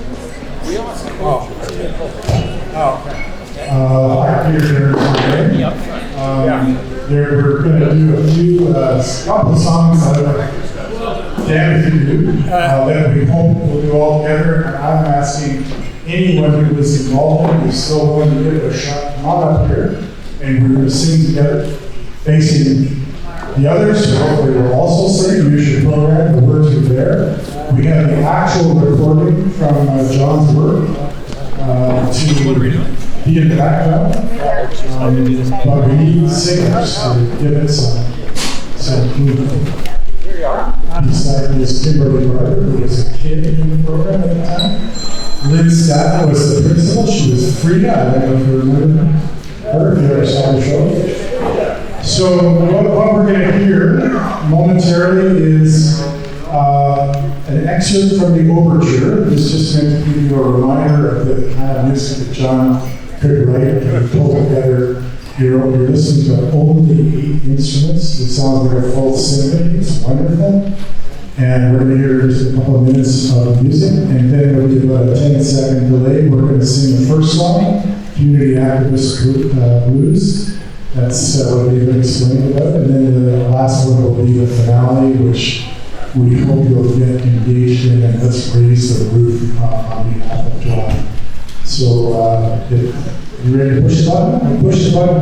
I'm Peter today. We're going to do a few, couple songs Jam If You Do, that we hope we'll do all together. And I'm asking anyone who was involved who's still going to give it a shot, come on up here, and we're going to sing together, facing the others who hopefully will also sing. You should program, the words are there. We have the actual recording from John's work to be in the background. But we need singers to give it some movement. Beside this Kimberly Ryder, who was a kid in the program at the time. Lynn Staton was the principal. She was Frida. I don't know if you remember her, if you ever saw the show. So what we're going to hear momentarily is an excerpt from the overture. This is just meant to give you a reminder of the kind of music that John could write and pull together. You're listening to only 8 instruments. It sounds like a full symphony. It's wonderful. And we're going to hear just a couple of minutes of music, and then we'll do about a 10-second delay. We're going to sing the first song, Community Activist Blues. That's what we've been explaining about. And then the last one will be the finale, which we hope you'll get engaged in, and let's raise the roof on behalf of John. So, you ready to push the button? Push the button.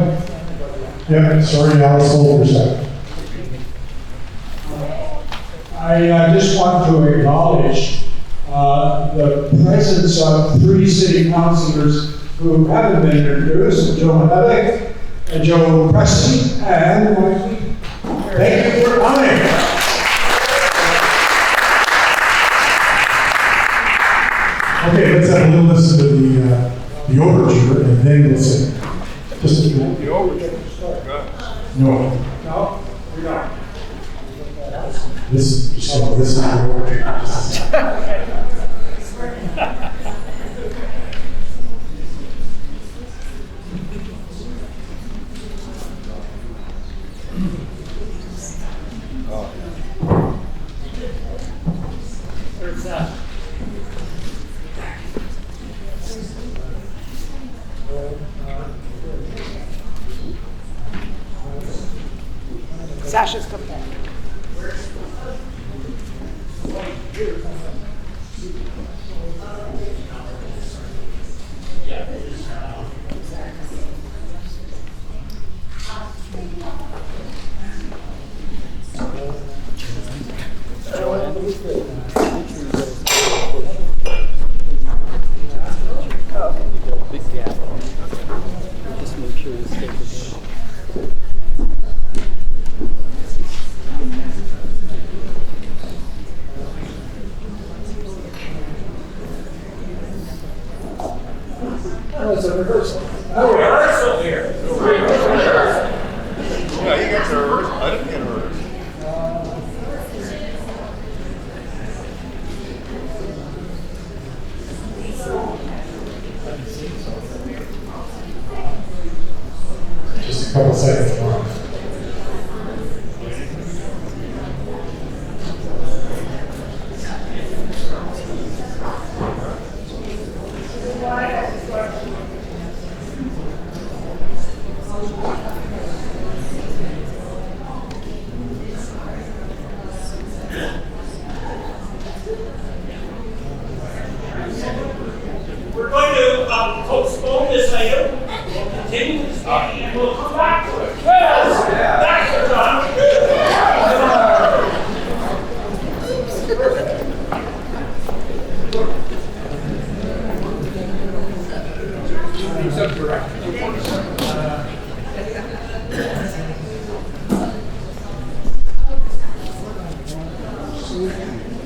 Yeah, sorry, Alice, hold for a second. I just want to acknowledge the presence of 3 city councilors who haven't been introduced, Joe Levick, Joe Preston, and Mikey. Thank you for coming. Okay, let's have a little listen to the overture, and then we'll sing. Just The overture. no. No, we don't. This is just going to listen to the overture. There's that. Sasha's coming back. Big gap. Just make sure you stay with Oh, it's a rehearsal. No rehearsal here. Yeah, you got your rehearsal. I didn't get a rehearsal. Just a couple seconds more. We're going to postpone this item. We'll continue this meeting and we'll come back to it. Yes! Back to John.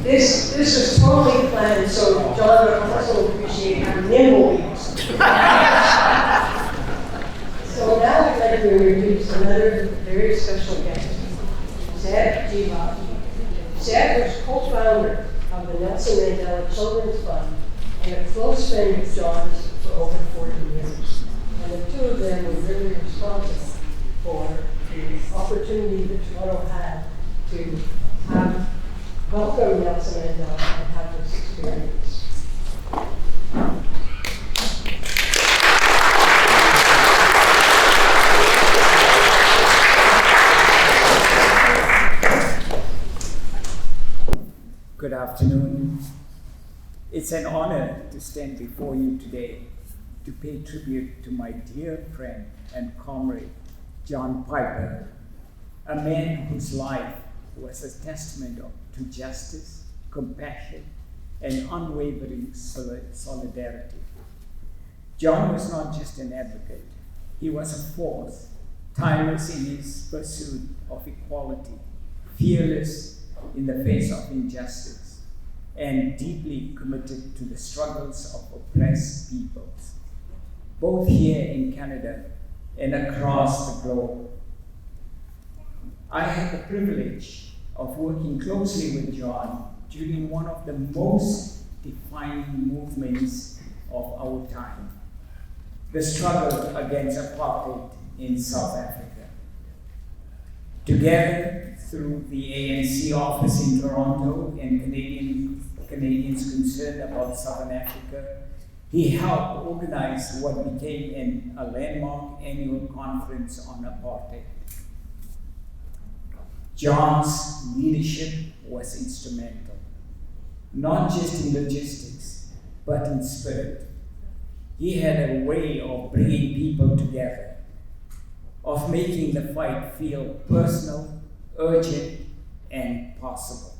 This was totally planned, so John would also appreciate how nimble he is. So now I'd like to introduce another very special guest, Zed Jiva. Dad was co-founder of the Nelson Mandela Children's Fund and a close friend of John's for over 40 years. And the two of them were really responsible for the opportunity that Toronto had to welcome Nelson Mandela and have this experience. Good afternoon. It's an honor to stand before you today to pay tribute to my dear friend and comrade, John Piper, a man whose life was a testament to justice, compassion, and unwavering solidarity. John was not just an advocate, he was a force, tireless in his pursuit of equality, fearless in the face of injustice, and deeply committed to the struggles of oppressed peoples, both here in Canada and across the globe. I had the privilege of working closely with John during one of the most defining movements of our time, the struggle against apartheid in South Africa. Together, through the ANC office in Toronto and Canadians concerned about Southern Africa, he helped organize what became a landmark annual conference on apartheid. John's leadership was instrumental, not just in logistics, but in spirit. He had a way of bringing people together, of making the fight feel personal, urgent, and possible.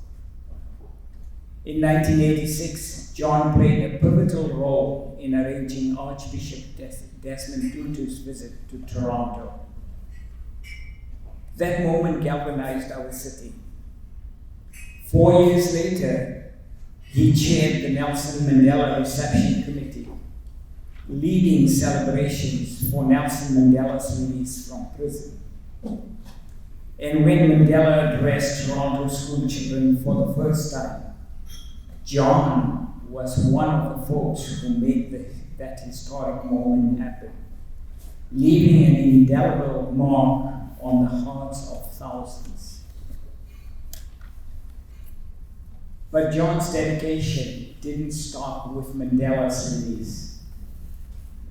In 1986, John played a pivotal role in arranging Archbishop Desmond Tutu's visit to Toronto. That moment galvanized our city. 4 years later, he chaired the Nelson Mandela Reception Committee, leading celebrations for Nelson Mandela's release from prison. And when Mandela addressed Toronto school children for the first time, John was one of the folks who made that historic moment happen, leaving an indelible mark on the hearts of thousands. But John's dedication didn't stop with Mandela's release.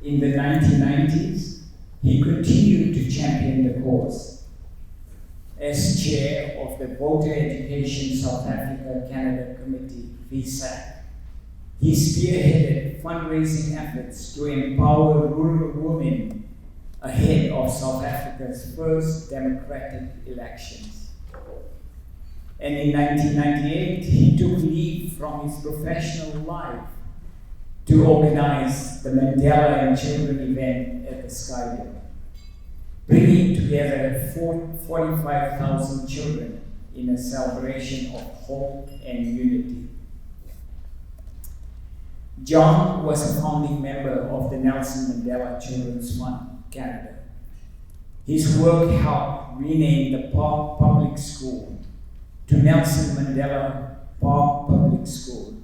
In the 1990s, he continued to champion the cause. As chair of the Voter Education South Africa-Canada Committee, VSAC, he spearheaded fundraising efforts to empower rural women ahead of South Africa's first democratic elections. And in 1998, he took leave from his professional life to organize the Mandela and Children event at the Skydome, bringing together 45,000 children in a celebration of hope and unity. John was a founding member of the Nelson Mandela Children's Fund, Canada. His work helped rename the Park Public School to Nelson Mandela Park Public School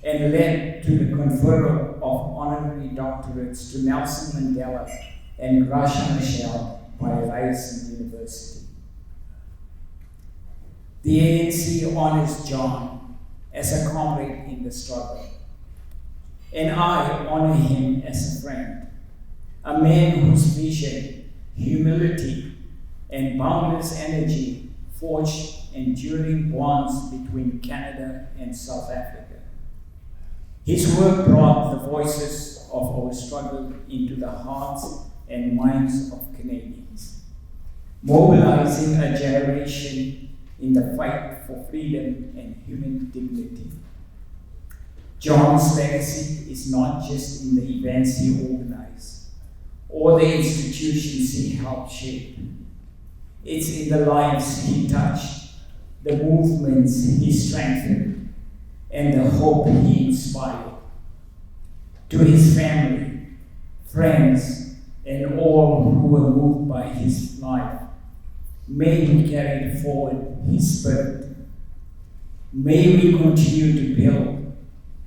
and led to the conferral of honorary doctorates to Nelson Mandela and Graça Machel by Ryerson University. The ANC honors John as a comrade in the struggle, and I honor him as a friend, a man whose vision, humility, and boundless energy forged enduring bonds between Canada and South Africa. His work brought the voices of our struggle into the hearts and minds of Canadians, mobilizing a generation in the fight for freedom and human dignity. John's legacy is not just in the events he organized or the institutions he helped shape. It's in the lives he touched, the movements he strengthened, and the hope he inspired. To his family, friends, and all who were moved by his life, may he carry forward his spirit. May we continue to build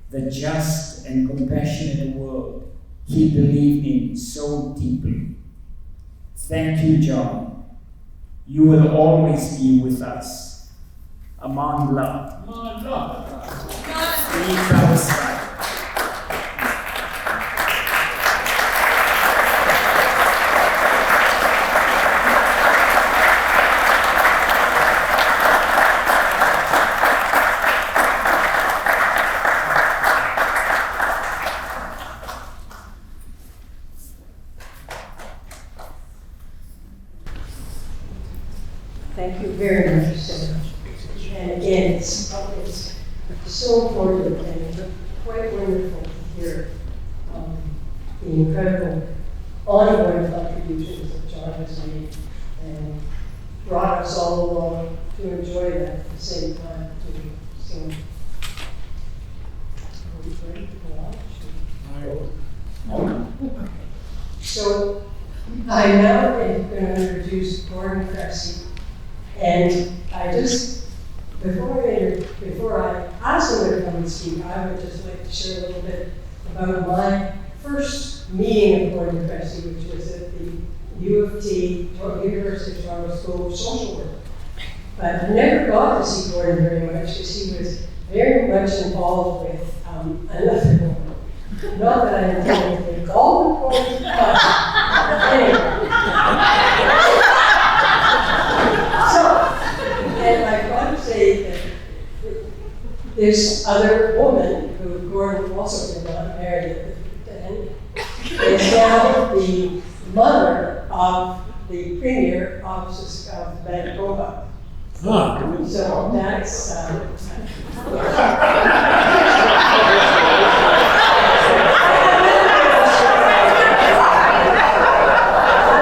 the just and compassionate world he believed in so deeply. Thank you, John. You will always be with us. Among love. Among love. We prophesy. Thank you very much, Sarah. And again, it's so important and quite wonderful to hear the incredible ongoing contributions that John has made and brought us all along to enjoy that at the same time too. So, are we ready to go on? So, I now am going to introduce Gordon Cressy. And I just, before I ask him to come and speak, I would just like to share a little bit about my first meeting of Gordon Cressy, which was at the U of T, University of Toronto School of Social Work. But I never got to see Gordon very much because he was very much involved with another woman. Not that I intend to be called Gordon, but anyway. And I want to say that this other woman, who Gordon also did not marry at the end, is now the mother of the premier of Manitoba. Huh. So that's I'm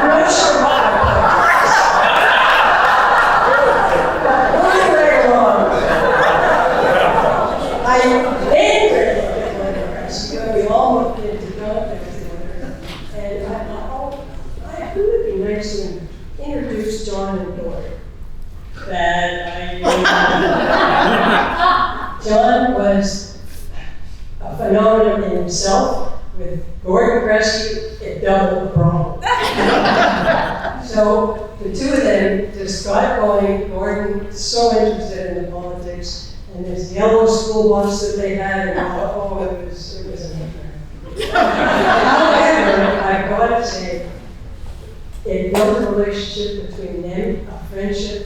not sure why. We all moved into contact together, and I thought, it would be nice to introduce John and Gordon. John was a phenomenon in himself. With Gordon Cressy, it doubled the problem. So the two of them just got going. Gordon so interested in the politics, and this yellow school bus that they had, and it was a nightmare. However, I gotta say, it built a relationship between them, a friendship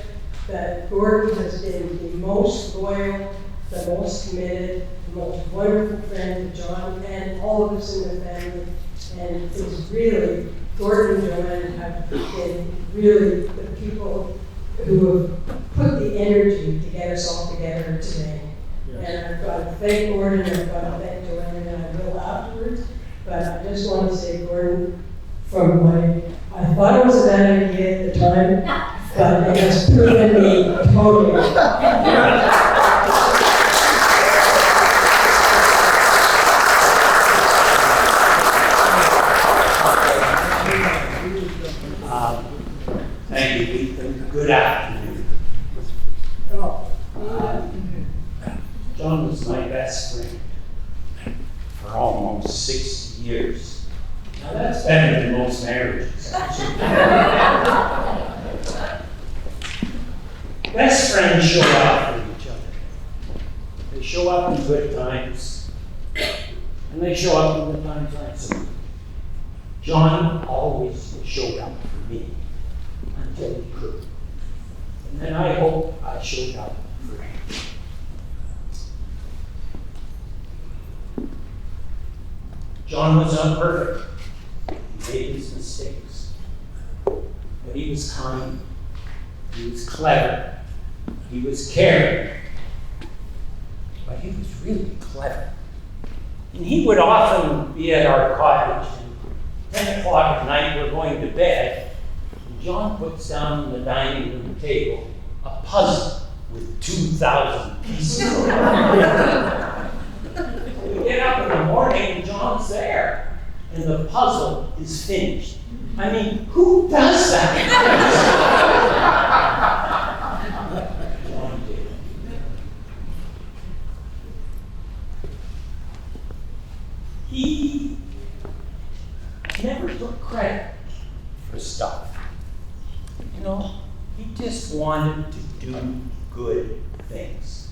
that Gordon has been the most loyal, the most committed, the most wonderful friend to John and all of us in the family. And it's really, Gordon and Joanne have been really the people who have put the energy to get us all together today. Yes. And I've got to thank Gordon, and I've got to thank Joanne, and I will afterwards. But I just want to say, Gordon, I thought it was a bad idea at the time, but it has proven me totally. Thank you, Ethan. Good afternoon. John was my best friend for almost 6 years. Now that's better than most marriages, actually. Best friends show up for each other. They show up in good times, and they show up in the times like so. John always showed up for me until he could. And then I hope I showed up for him. John was imperfect. He made his mistakes. But he was kind. He was clever. He was caring. But he was really clever. And he would often be at our cottage, and 10 o'clock at night we're going to bed, and John puts down on the dining room table a puzzle with 2,000 pieces. We get up in the morning and John's there, and the puzzle is finished. I mean, who does that? John did. took credit for stuff. You know, he just wanted to do good things.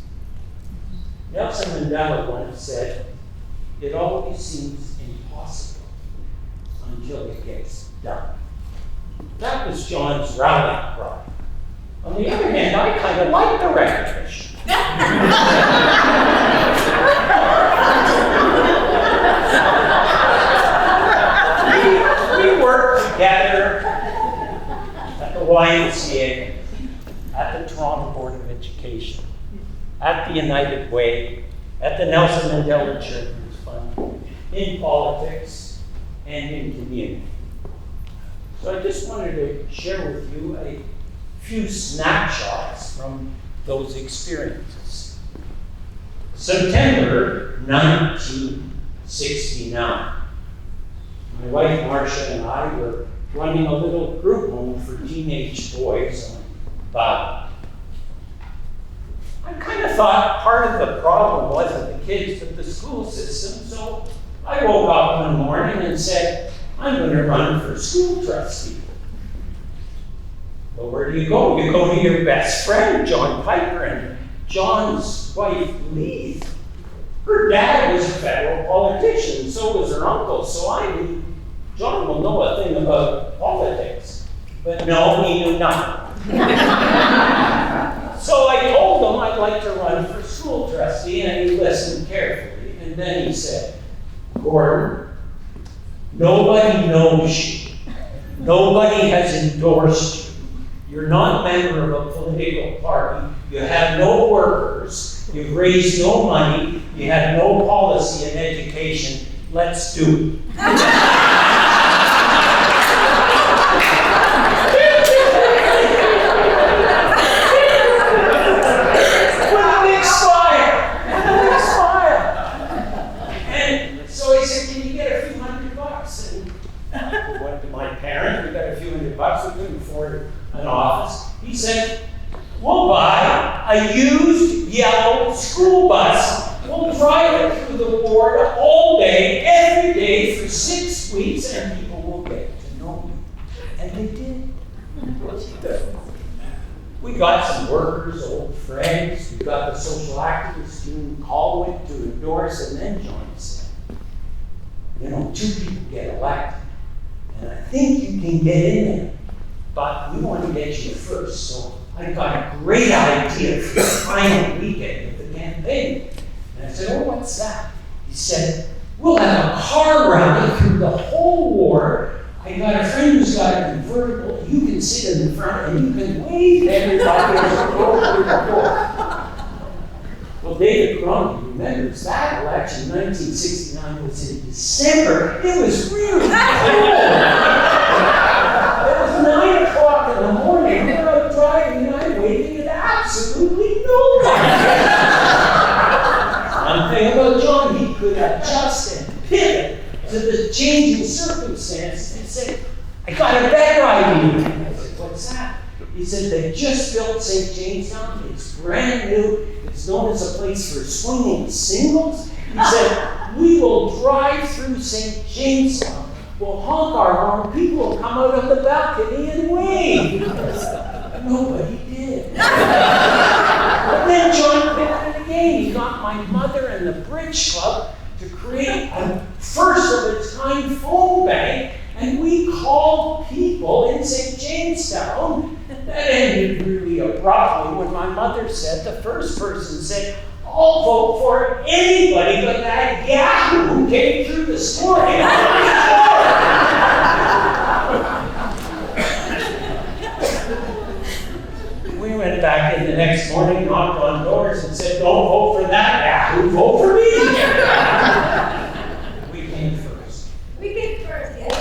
Nelson Mandela once said, "It always seems impossible until it gets done." That was John's rallying cry. On the other hand, I kind of like the recognition. We worked together at the YMCA, at the Toronto Board of Education, at the United Way, at the Nelson Mandela Children's Fund, in politics, and in community. So I just wanted to share with you a few snapshots from those experiences. September 1969. My wife Marcia and I were running a little group home for teenage boys on Bali. I kind of thought part of the problem wasn't the kids, but the school system, so I woke up one morning and said, I'm going to run for school trustee. Well, where do you go? You go to your best friend, John Piper, and John's wife, Lee. Her dad was a federal politician, so was her uncle, so I knew John will know a thing about politics. But no, he knew nothing. So I told him I'd like to run for school trustee, and he listened carefully, and then he said, Gordon, nobody knows you. Nobody has endorsed you. You're not a member of a political party. You have no workers. You've raised no money. You have no policy in education. Let's do it. And so he said, can you get a few $100? And we went to my parents. We got a few $100. We couldn't afford an office. He said, we'll buy a used yellow school bus. We'll drive it through the ward all day, every day for 6 weeks, and people will get to know you. And they did. We got some workers, old friends. We got the social activist June Colwick to endorse, and then John said, you know, 2 people get elected, and I think you can get in there, but we want to get you first. So I got a great idea for the final weekend of the campaign. And I said, oh, what's that? He said, we'll have a car rally through the whole ward. I got a friend who's got a convertible. You can sit in the front and you can wave to everybody as you go through the door. Well, David Crump remembers that election, 1969, was in December. It was really cold. It was 9 o'clock in the morning. We're out driving and I'm waving at absolutely nobody. One thing about John, he could adjust and pivot to the changing circumstances and say, I got a better idea. I said, what's that? He said, they just built St. Jamestown. It's brand new. It's known as a place for swinging singles. He said, we will drive through St. Jamestown. We'll honk our horn. People will come out of the balcony and wave. Nobody did. But then John pivoted again. He got my mother and the Bridge Club to create a first of its kind phone bank, and we called people in St. Jamestown. That ended really abruptly when my mother said, the first person said, I'll vote for anybody but that Yahoo who came through this morning. We went back in the next morning, knocked on doors, and said, don't vote for that Yahoo, vote for me. We came first. We came first, yes.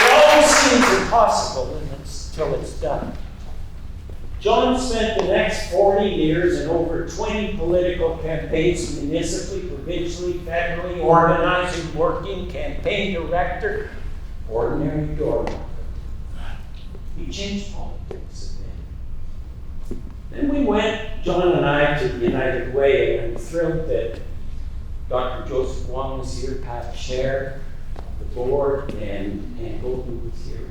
It always seems impossible until it's done. John spent the next 40 years in over 20 political campaigns, municipally, provincially, federally, organizing, working, campaign director, ordinary door knocker. He changed politics a bit. Then we went, John and I, to the United Way, and I'm thrilled that Dr. Joseph Wong was here, past chair of the board, and Golden was here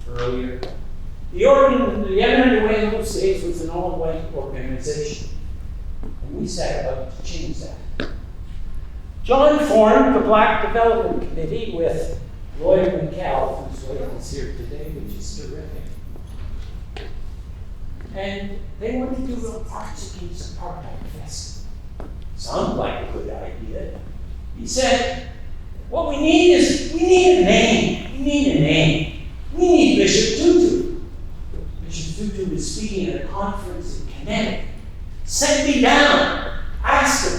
earlier. The NWA in those days was an all-white organization, and we set about to change that. John formed the Black Development Committee with Lloyd McCall, whose wife is here today, which is terrific. And they wanted to do a Arts Against Apartheid Festival. Sounded like a good idea. He said, what we need is, we need a name. We need a name. We need Bishop Tutu. Bishop Tutu was speaking at a conference in Connecticut. Sent me down. Asked him.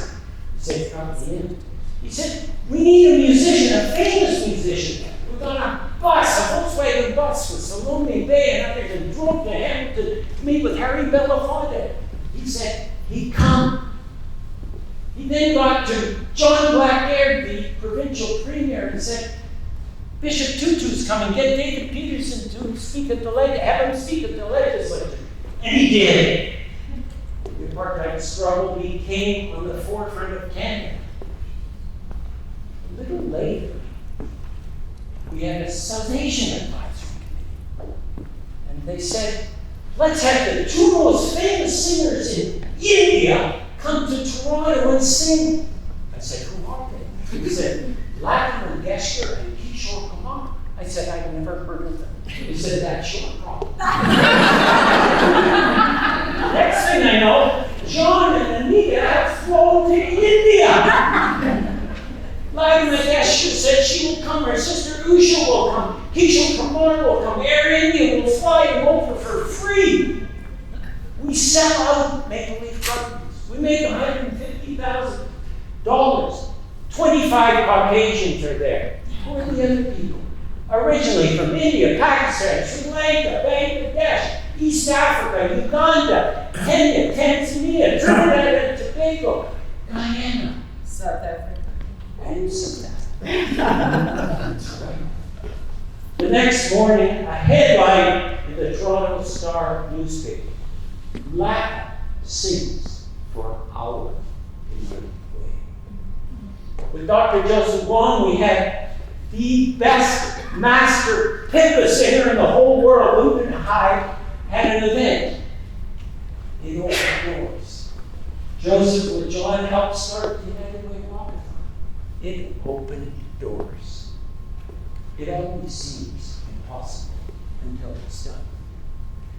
He said, come in. He said, we need a musician, a famous musician. We're on a bus, a Volkswagen bus with Salome Bay and others, and drove to Hamilton to meet with Harry Belafonte. He said, he'd come. He then got to John Blackbeard, the provincial premier, and said, Bishop Tutu's coming, get David Peterson to speak at the have him speak at the legislature. And he did. The apartheid struggle became on the forefront of Canada. A little later, we had a Salvation Advisory Committee. And they said, let's have the two most famous singers in India come to Toronto and sing. I said, who are they? He said, Lata Mangeshkar and Kishore Kumar. I said, I've never heard of them. He said, that's your problem. Next thing I know, John and Anita have flown to India. Lata Mangeshkar said she will come, her sister Usha will come, Kishore Kumar will come, Air India will fly them over for free. We sell out Maple Leaf Gardens. We make $150,000. 25 Caucasians are there. Who are the other people? Originally from India, Pakistan, Sri Lanka, Bangladesh, East Africa, Uganda, Kenya, Tanzania, Trinidad and Tobago, Guyana, South Africa. and South Africa. That's right. The next morning, a headline in the Toronto Star newspaper, Lata sings for an hour in the way. With Dr. Joseph Wong, we had the best master pipa singer in the whole world. Luton High had an event. It opened doors. Joseph with John helped start the United Way Walkathon. It opened doors. It always seems impossible until it's done.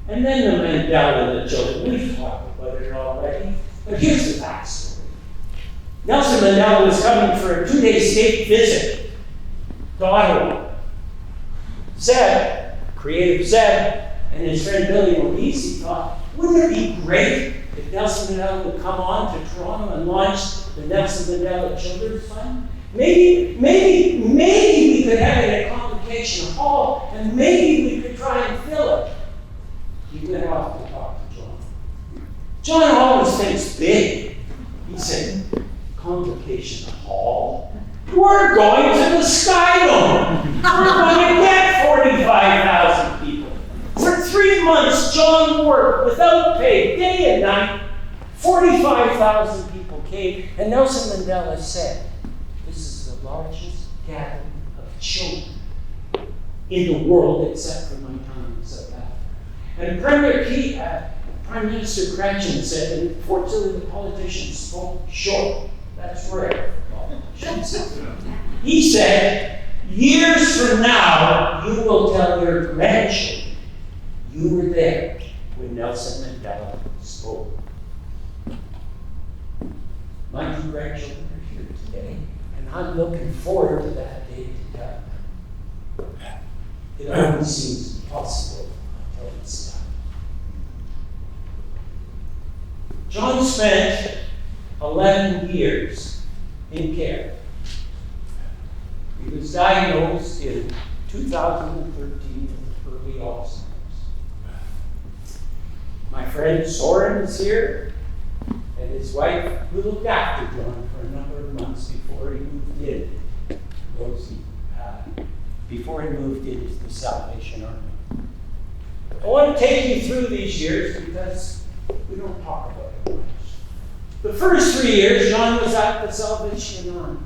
And then the Mandela and the children, we've talked about it already, but here's the backstory. Nelson Mandela was coming for a 2-day state visit to Ottawa. Zeb, creative Zeb, and his friend Billy Moise thought, wouldn't it be great if Nelson Mandela would come on to Toronto and launch the Nelson Mandela Children's Fund? Maybe we could have it at Convocation Hall, and maybe we could try and fill it. He went off to talk to John. John always thinks big. He said, Convocation Hall? We're going to the Sky Dome. We're going to get 45,000 people. For 3 months, John worked without pay, day and night. 45,000 people came, and Nelson Mandela said, this is the largest gathering of children in the world except for my time in South Africa. And Prime Minister Cratchit said, and unfortunately the politicians spoke short. That's rare. He said, years from now, you will tell your grandchildren you were there when Nelson Mandela spoke. My 2 grandchildren are here today, and I'm looking forward to that day to come. It always seems impossible until it's done. John spent 11 years in care. He was diagnosed in 2013 with early Alzheimer's. My friend Soren is here, and his wife who looked after John for a number of months before he moved in. Before he moved into the Salvation Army. I want to take you through these years because we don't talk about it much. The first 3 years, John was at the Salvation Army.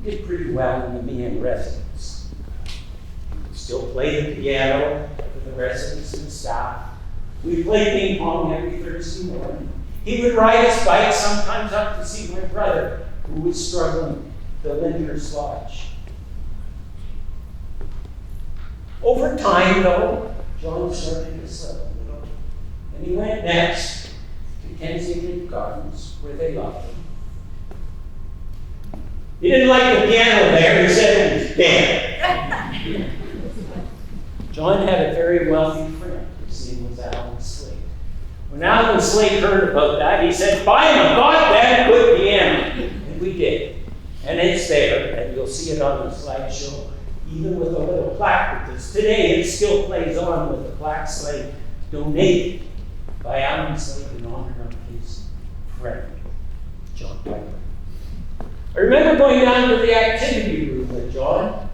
He did pretty well in the Meehan residence. He would still play the piano for the residents and the staff. We played ping pong every Thursday morning. He would ride his bike sometimes up to see my brother, who was struggling at the Lyndhurst Lodge. Over time, though, John started to slip a little, and he went next to Kensington Gardens, where they loved him. He didn't like the piano there, he said it was dead. John had a very wealthy friend, his name was Alan Slade. When Alan Slade heard about that, he said, buy him a goddamn good piano. And we did. And it's there, and you'll see it on the slideshow, even with a little plaque, because today it still plays on with the plaque Slade donated by Alan Slade in honor of his friend, John Piper. I remember going down to the activity room with John,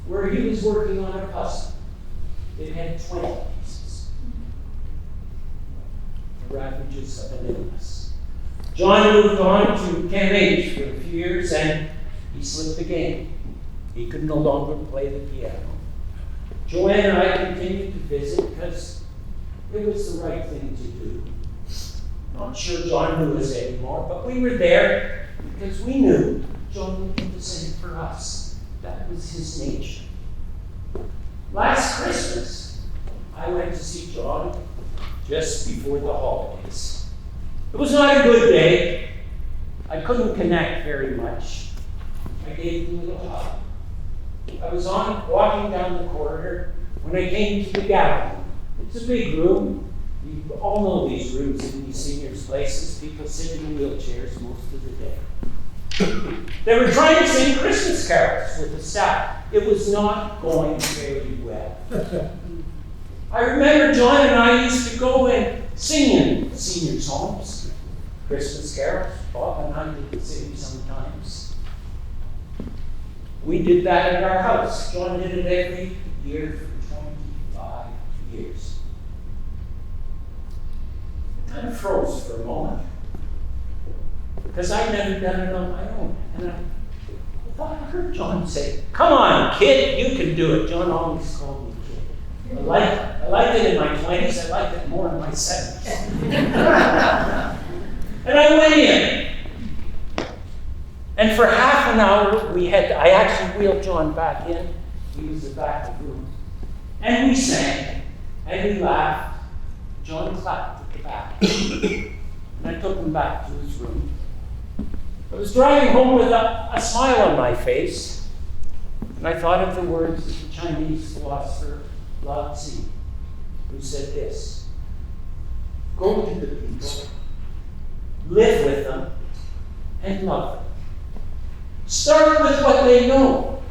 where he was working on a puzzle. It had 20 pieces. The ravages of an illness. John moved on to CAMH for a few years, and he slipped the game. He could no longer play the piano. Joanne and I continued to visit because it was the right thing to do. Not sure John knew us anymore, but we were there because we knew John would do the same for us. That was his nature. Last Christmas, I went to see John just before the holidays. It was not a good day. I couldn't connect very much. I gave him a little hug. I was walking down the corridor when I came to the gallery. It's a big room. You all know these rooms in these seniors' places. People sit in wheelchairs most of the day. They were trying to sing Christmas carols with the staff. It was not going very well. I remember John and I used to go and sing in seniors' homes. Christmas carols. Bob and I did sing sometimes. We did that at our house. John did it every year for 25 years. It kind of froze for a moment, because I'd never done it on my own. And I thought I heard John say, come on, kid, you can do it. John always called me kid. I liked it in my 20s. I liked it more in my 70s. And I went in. And for half an hour, I actually wheeled John back in. He was the back of the room. And we sang, and we laughed. John clapped at the back. And I took him back to his room. I was driving home with a smile on my face, and I thought of the words of the Chinese philosopher Lao Tzu, who said this: go to the people, live with them, and love them. Start with what they know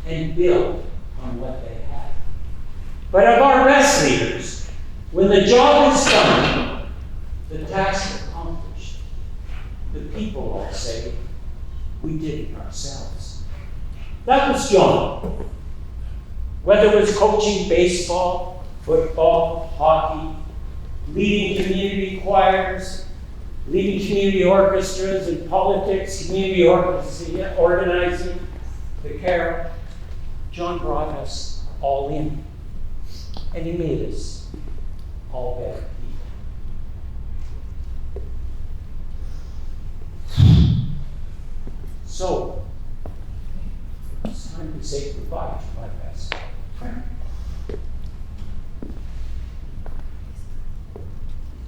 and build on what they have. But of our best leaders, when the job is done, the task accomplished, the people all say, we did it ourselves. That was John. Whether it was coaching baseball, football, hockey, leading community choirs, leading community orchestras and politics, community organizing, the carol, John brought us all in. And he made us all better people. So, it's time to say goodbye to my best friend.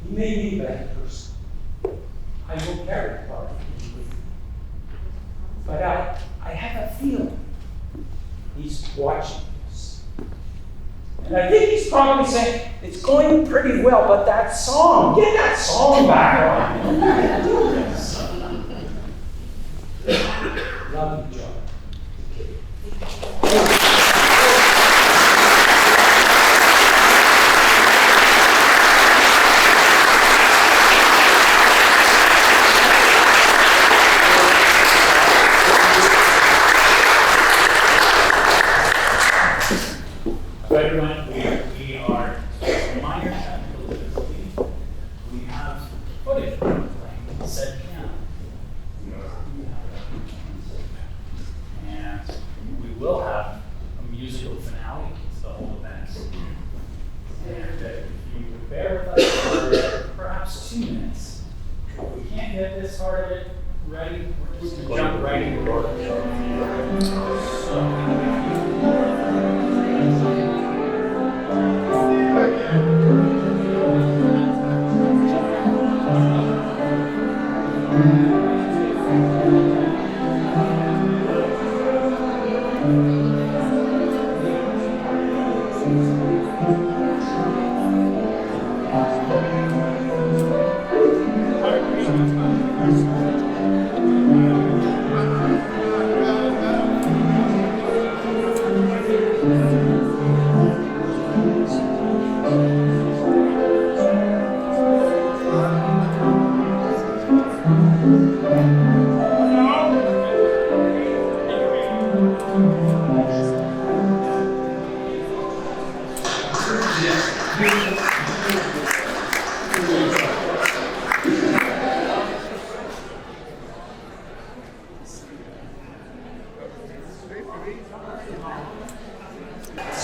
He may be a bad person. I will carry part of it with me. But I have a feeling he's watching this. And I think he's probably saying, it's going pretty well, but that song, get that song back on. Do this. Love you, John. Everyone, we are minor technical difficulties. We have footage from will have a musical finale to the whole event. And if you would bear with us for perhaps 2 minutes, if we can't get this part of it ready, we're just going to jump right into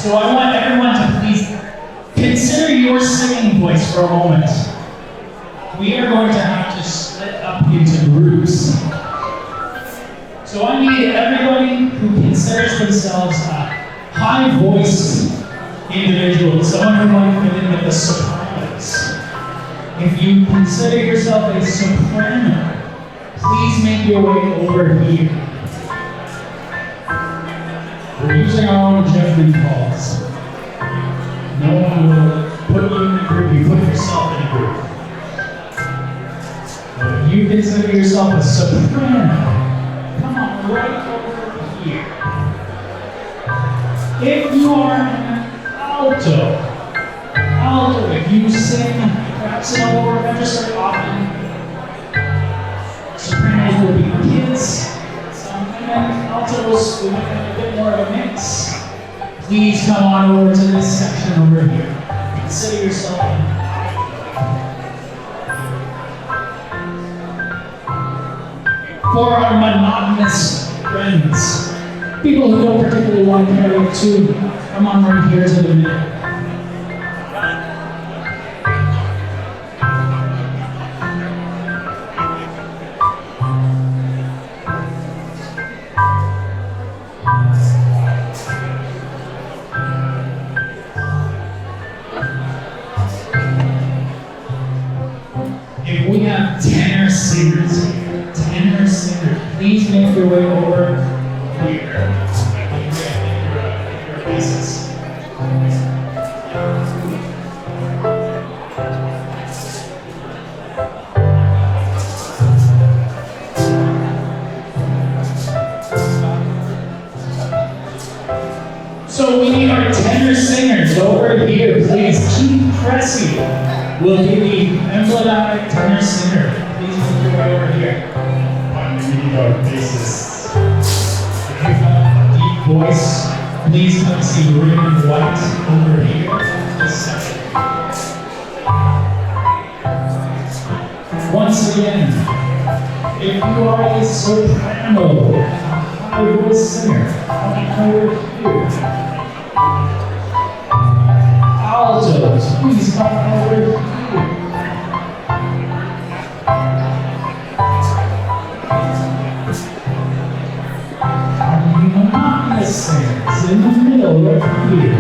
So I want everyone to please consider your singing voice for a moment. We are going to have to split up into groups. So I need everybody who considers themselves a high-voiced individual, someone who might fit in with the sopranos. If you consider yourself a soprano, please make your way over here. We're using our own judgment calls. No one will put you in a group, you put yourself in a group. But if you consider yourself a soprano, come on, right over here. If you are an alto, if you sing perhaps in a lower register often, sopranos will be kids. Altos, we might have a bit more of a mix. Please come on over to this section over here. Consider yourself for our monotonous friends, people who don't particularly want to carry a tune, come on right here to the middle. If we have tenor singers here, please make your way over here. Your bases. So we need our tenor singers over here. Please keep pressing. Will be the emblematic tenor singer. Please make your way over here. We need our bassists. If you have a deep voice, please come see Raymond White over here. This section. Once again, if you are a soprano, a high voice singer, come over here. Altos, please come over here. Monotonous singers in the middle right here.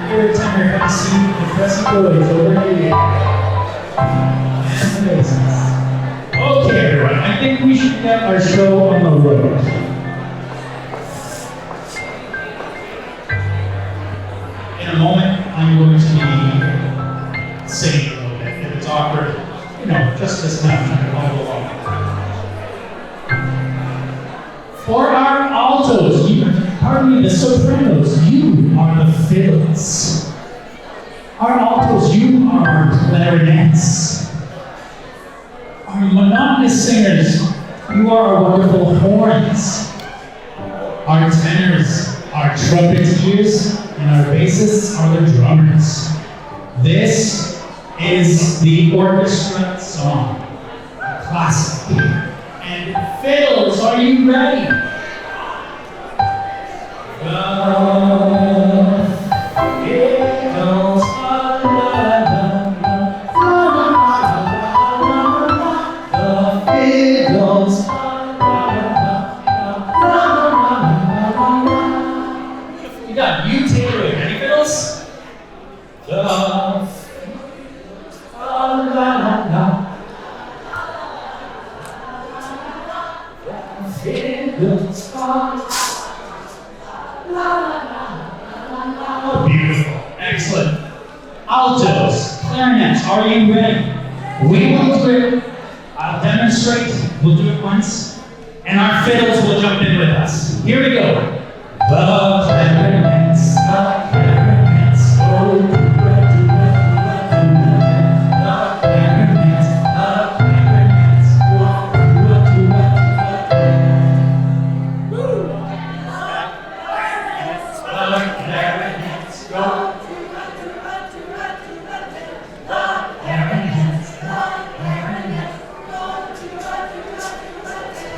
Your tenor, come see the pressing boys over here. And the basses. Okay, everyone, I think we should get our show on the road. In a moment, I'm going to be singing a little bit. If it's awkward, just as enough to follow along. For our altos, the sopranos, you are the fiddles. Our altos, you are our clarinets. Our monotonous singers, you are our wonderful horns. Our tenors, our trumpeters, and our bassists are the drummers. This is the orchestra song. Classic. And fiddles, are you ready? Fiddles, you got you, Taylor. Ready, fiddles? Beautiful. Excellent. Altos, clarinets, are you ready? We will do it. I'll demonstrate. We'll do it once. And our fiddles will jump in with us. Here we go. The clarinets, oh,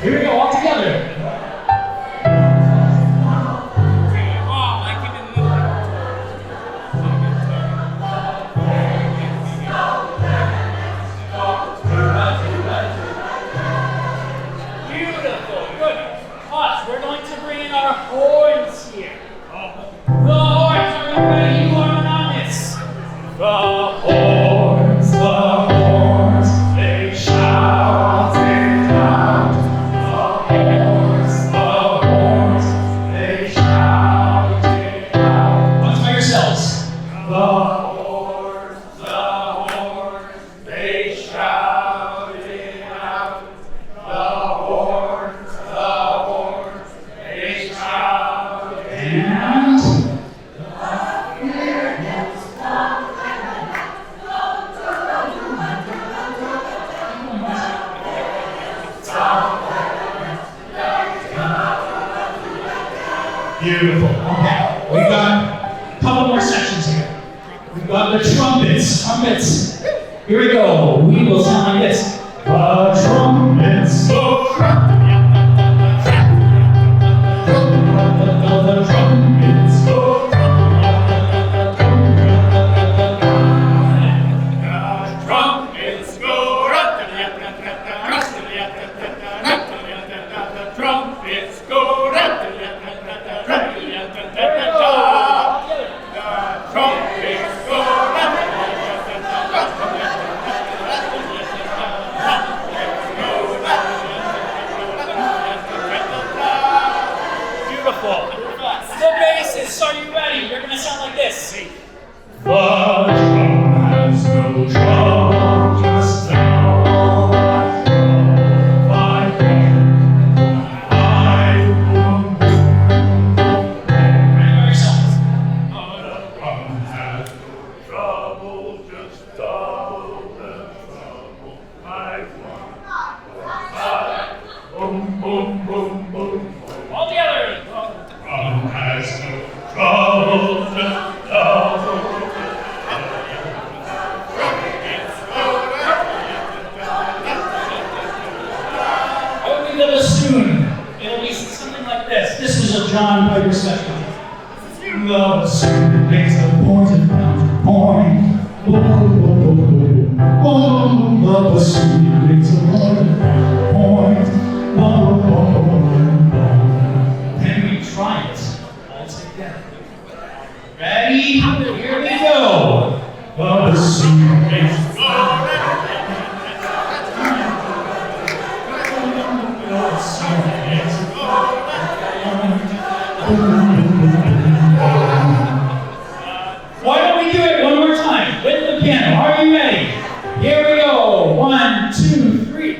here we go, all together. Beautiful, good. Us, we're going to bring in our horns here. The horns, are you ready? You are anonymous. The horns, they shout it out. Once by yourselves. The horns, they shout it out. The horns, they shout it out. Beautiful. Okay, we've got a couple more sections here. We've got the trumpets. Here we go. We will sound like this. The trumpets go. The trumpets go. Trumpets go. Trumpets go. The basses, are you ready? You're gonna sound like this. The drum has no drum, just now. All together. Has no trouble, just trouble. I will give it a bassoon. It'll be something like this. This was a John Piper special. The bassoon makes a pointed counterpoint. The bassoon makes a pointed point. Can we try it all together? Ready? Here we go. The bassoon makes a why don't we do it one more time with the piano? Are you ready? Here we go. 1, 2, 3.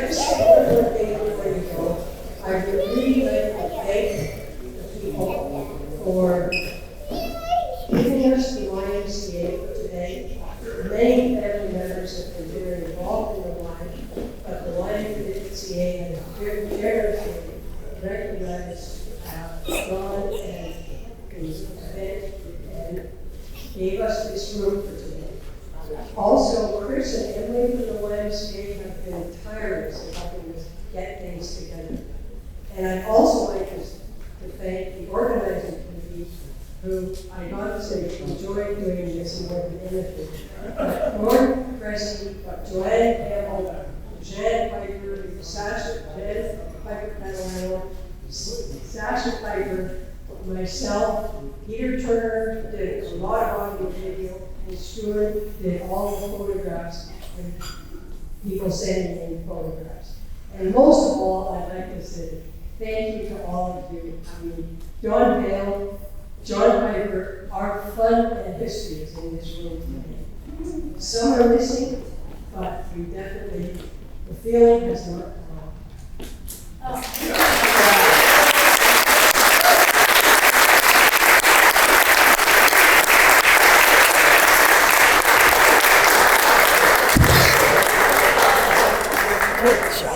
like to say one more thing before you go. I would really like to thank the people for giving us the YMCA for today. Many family members have been very involved in the line, but the YMCA has very generously recognized John and his event and gave us this room for today. Also, Chris and Emily from the YMCA have been tireless in helping us get things together. And I'd also like to thank the organizing committee, who I got to say enjoyed doing this more than anything. Lauren Cressy, Joanne Campbell, Jan Piper, Jan Piper Catalano, Sasha Piper, myself, Peter Turner did a lot of audio and video, and Stuart did all the photographs and people sending in photographs. And most of all, I'd like to say thank you to all of you. I mean, John Bale, John Piper, our fun and history is in this room today. Some are missing, but we definitely, the feeling has not gone. Good job.